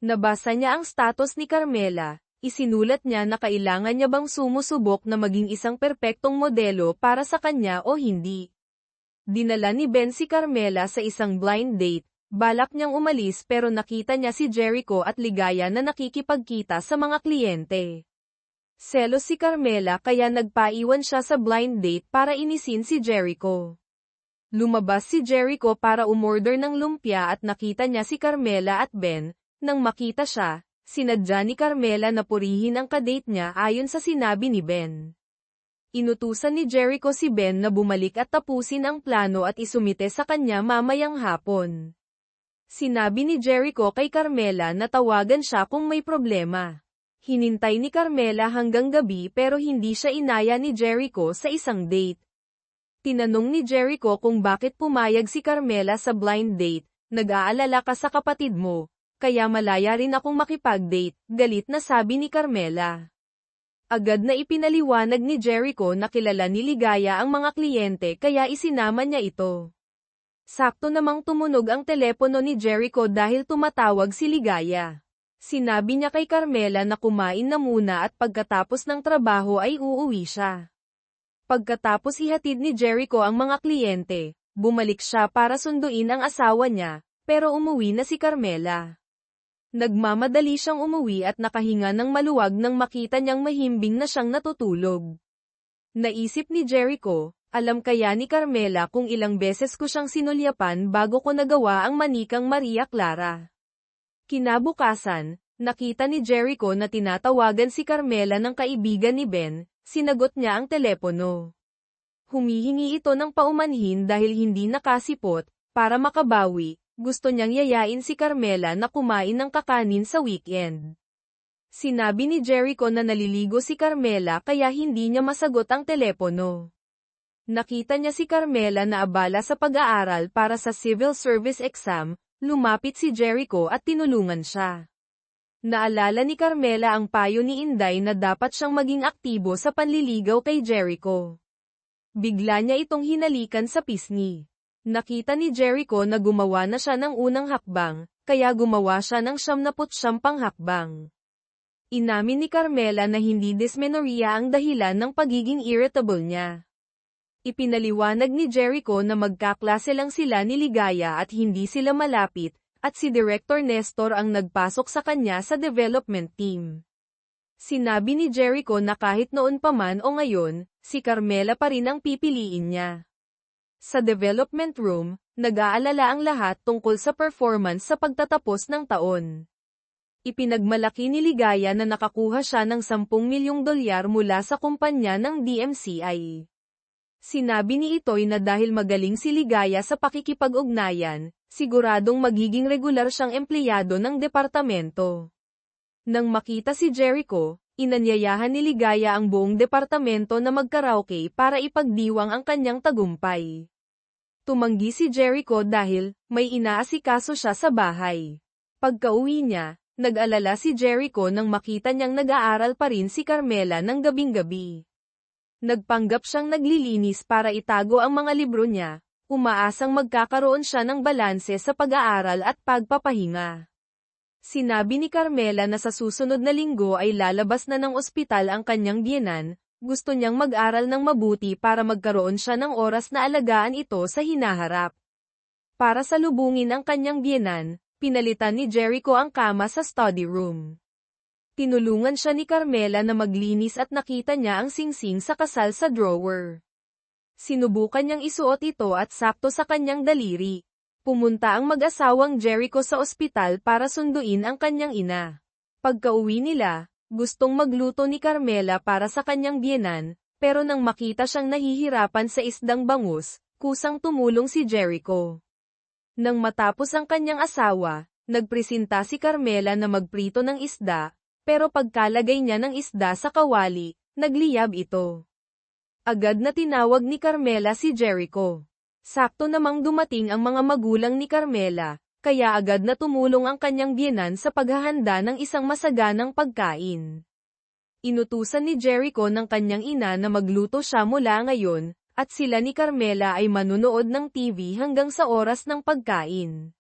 Nabasa niya ang status ni Carmela, Isinulat niya na kailangan niya bang sumusubok na maging isang perpektong modelo para sa kanya o hindi. Dinala ni Ben si Carmela sa isang blind date. Balak niyang umalis pero nakita niya si Jericho at ligaya na nakikipagkita sa mga kliyente. Selos si Carmela kaya nagpaiwan siya sa blind date para inisin si Jericho. Lumabas si Jericho para umorder ng lumpia at nakita niya si Carmela at Ben. Nang makita siya, sinadya ni Carmela na purihin ang kadate niya ayon sa sinabi ni Ben. Inutusan ni Jericho si Ben na bumalik at tapusin ang plano at isumite sa kanya mamayang hapon. Sinabi ni Jericho kay Carmela na tawagan siya kung may problema. Hinintay ni Carmela hanggang gabi pero hindi siya inaya ni Jericho sa isang date. Tinanong ni Jericho kung bakit pumayag si Carmela sa blind date. Nag-aalala ka sa kapatid mo, kaya malaya rin akong makipag-date, galit na sabi ni Carmela. Agad na ipinaliwanag ni Jericho na kilala ni Ligaya ang mga kliyente kaya isinama niya ito. Sakto namang tumunog ang telepono ni Jericho dahil tumatawag si Ligaya. Sinabi niya kay Carmela na kumain na muna at pagkatapos ng trabaho ay uuwi siya. Pagkatapos ihatid ni Jericho ang mga kliyente, bumalik siya para sunduin ang asawa niya, pero umuwi na si Carmela. Nagmamadali siyang umuwi at nakahinga ng maluwag nang makita niyang mahimbing na siyang natutulog. Naisip ni Jericho, alam kaya ni Carmela kung ilang beses ko siyang sinulyapan bago ko nagawa ang manikang Maria Clara. Kinabukasan, nakita ni Jericho na tinatawagan si Carmela ng kaibigan ni Ben, sinagot niya ang telepono. Humihingi ito ng paumanhin dahil hindi nakasipot, para makabawi, gusto niyang yayain si Carmela na kumain ng kakanin sa weekend. Sinabi ni Jericho na naliligo si Carmela kaya hindi niya masagot ang telepono. Nakita niya si Carmela na abala sa pag-aaral para sa civil service exam, lumapit si Jericho at tinulungan siya. Naalala ni Carmela ang payo ni Inday na dapat siyang maging aktibo sa panliligaw kay Jericho. Bigla niya itong hinalikan sa pisngi. Nakita ni Jericho na gumawa na siya ng unang hakbang, kaya gumawa siya ng 79 pang hakbang. Inamin ni Carmela na hindi dysmenorrhea ang dahilan ng pagiging irritable niya. Ipinaliwanag ni Jericho na magkaklase lang sila ni Ligaya at hindi sila malapit, at si Director Nestor ang nagpasok sa kanya sa development team. Sinabi ni Jericho na kahit noon pa man o ngayon, si Carmela pa rin ang pipiliin niya. Sa development room, nag-aalala ang lahat tungkol sa performance sa pagtatapos ng taon. Ipinagmalaki ni Ligaya na nakakuha siya ng 10 milyong dolyar mula sa kumpanya ng DMCI. Sinabi ni Itoy na dahil magaling si Ligaya sa pakikipag-ugnayan, siguradong magiging regular siyang empleyado ng departamento. Nang makita si Jericho, inanyayahan ni Ligaya ang buong departamento na magkaraoke para ipagdiwang ang kanyang tagumpay. Tumanggi si Jericho dahil may inaasikaso siya sa bahay. Pagka-uwi niya, nag-alala si Jericho nang makita niyang nag-aaral pa rin si Carmela ng gabing-gabi. Nagpanggap siyang naglilinis para itago ang mga libro niya, umaasang magkakaroon siya ng balanse sa pag-aaral at pagpapahinga. Sinabi ni Carmela na sa susunod na linggo ay lalabas na ng ospital ang kanyang biyenan, gusto niyang mag-aral ng mabuti para magkaroon siya ng oras na alagaan ito sa hinaharap. Para salubungin ang kanyang biyenan, pinalitan ni Jericho ang kama sa study room. Tinulungan siya ni Carmela na maglinis at nakita niya ang singsing sa kasal sa drawer. Sinubukan niyang isuot ito at sakto sa kanyang daliri. Pumunta ang mag-asawang Jericho sa ospital para sunduin ang kanyang ina. Pagka-uwi nila, gustong magluto ni Carmela para sa kanyang biyenan, pero nang makita siyang nahihirapan sa isdang bangus, kusang tumulong si Jericho. Nang matapos ang kanyang asawa, nagpresenta si Carmela na magprito ng isda, pero pagkalagay niya ng isda sa kawali, nagliyab ito. Agad na tinawag ni Carmela si Jericho. Sakto namang dumating ang mga magulang ni Carmela, kaya agad na tumulong ang kanyang biyenan sa paghahanda ng isang masaganang pagkain. Inutusan ni Jericho ng kanyang ina na magluto siya mula ngayon, at sila ni Carmela ay manunood ng TV hanggang sa oras ng pagkain.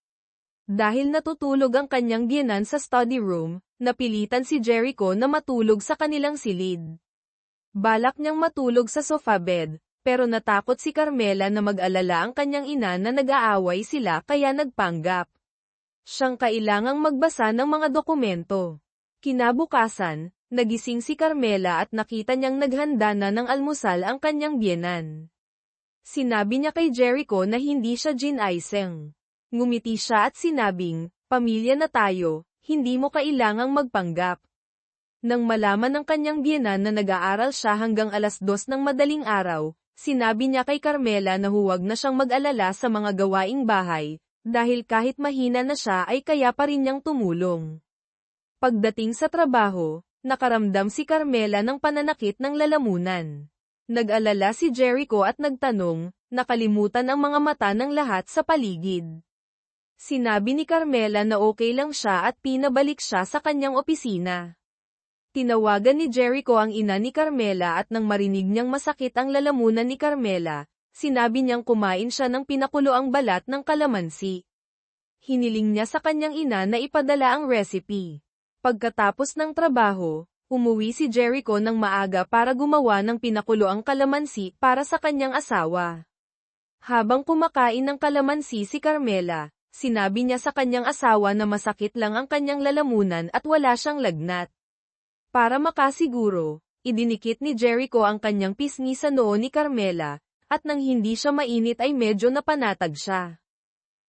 Dahil natutulog ang kanyang biyenan sa study room, napilitan si Jericho na matulog sa kanilang silid. Balak niyang matulog sa sofa bed, pero natakot si Carmela na mag-alala ang kanyang ina na nag-aaway sila kaya nagpanggap siyang kailangang magbasa ng mga dokumento. Kinabukasan, nagising si Carmela at nakita niyang naghanda na ng almusal ang kanyang biyenan. Sinabi niya kay Jericho na hindi siya ginaiseng. Ngumiti siya at sinabing, "Pamilya na tayo, hindi mo kailangang magpanggap." Nang malaman ng kanyang biyenan na nag-aaral siya hanggang 2:00 ng madaling araw, sinabi niya kay Carmela na huwag na siyang mag-alala sa mga gawaing bahay, dahil kahit mahina na siya ay kaya pa rin niyang tumulong. Pagdating sa trabaho, nakaramdam si Carmela ng pananakit ng lalamunan. Nag-alala si Jericho at nagtanong, nakalimutan ang mga mata ng lahat sa paligid. Sinabi ni Carmela na okay lang siya at pinabalik siya sa kanyang opisina. Tinawagan ni Jericho ang ina ni Carmela at nang marinig niyang masakit ang lalamunan ni Carmela, sinabi niyang kumain siya ng pinakuloang balat ng kalamansi. Hiniling niya sa kanyang ina na ipadala ang recipe. Pagkatapos ng trabaho, umuwi si Jericho ng maaga para gumawa ng pinakuloang kalamansi para sa kanyang asawa. Habang kumakain ng kalamansi si Carmela, sinabi niya sa kanyang asawa na masakit lang ang kanyang lalamunan at wala siyang lagnat. Para makasiguro, idinikit ni Jericho ang kanyang pisngi sa noo ni Carmela, at nang hindi siya mainit ay medyo napanatag siya.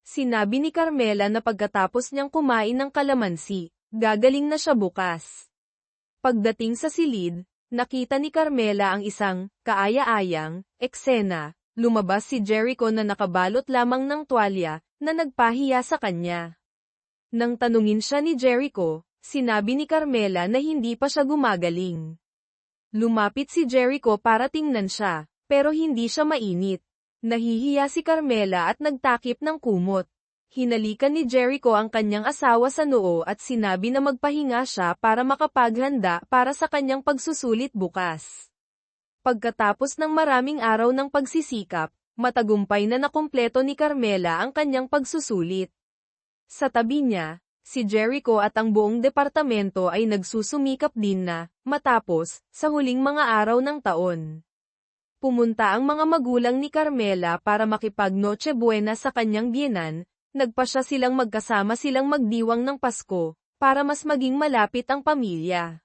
Sinabi ni Carmela na pagkatapos niyang kumain ng kalamansi, gagaling na siya bukas. Pagdating sa silid, nakita ni Carmela ang isang kaaya-ayang eksena. Lumabas si Jericho na nakabalot lamang ng tuwalya, na nagpahiya sa kanya. Nang tanungin siya ni Jericho, sinabi ni Carmela na hindi pa siya gumagaling. Lumapit si Jericho para tingnan siya, pero hindi siya mainit. Nahihiya si Carmela at nagtakip ng kumot. Hinalikan ni Jericho ang kanyang asawa sa noo at sinabi na magpahinga siya para makapaghanda para sa kanyang pagsusulit bukas. Pagkatapos ng maraming araw ng pagsisikap, matagumpay na nakumpleto ni Carmela ang kanyang pagsusulit. Sa tabi niya, si Jericho at ang buong departamento ay nagsusumikap din na, matapos, sa huling mga araw ng taon. Pumunta ang mga magulang ni Carmela para makipag-Noche Buena sa kanyang biyenan, nagpasya silang magkasama silang magdiwang ng Pasko, para mas maging malapit ang pamilya.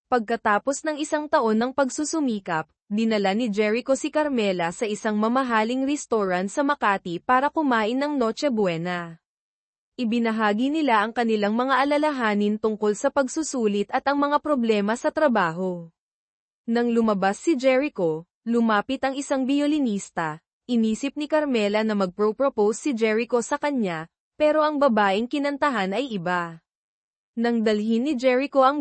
Pagkatapos ng isang taon ng pagsusumikap, dinala ni Jericho si Carmela sa isang mamahaling restaurant sa Makati para kumain ng Noche Buena. Ibinahagi nila ang kanilang mga alalahanin tungkol sa pagsusulit at ang mga problema sa trabaho. Nang lumabas si Jericho, lumapit ang isang biolinista. Inisip ni Carmela na magpro-propose si Jericho sa kanya, pero ang babaeng kinantahan ay iba. Nang dalhin ni Jericho ang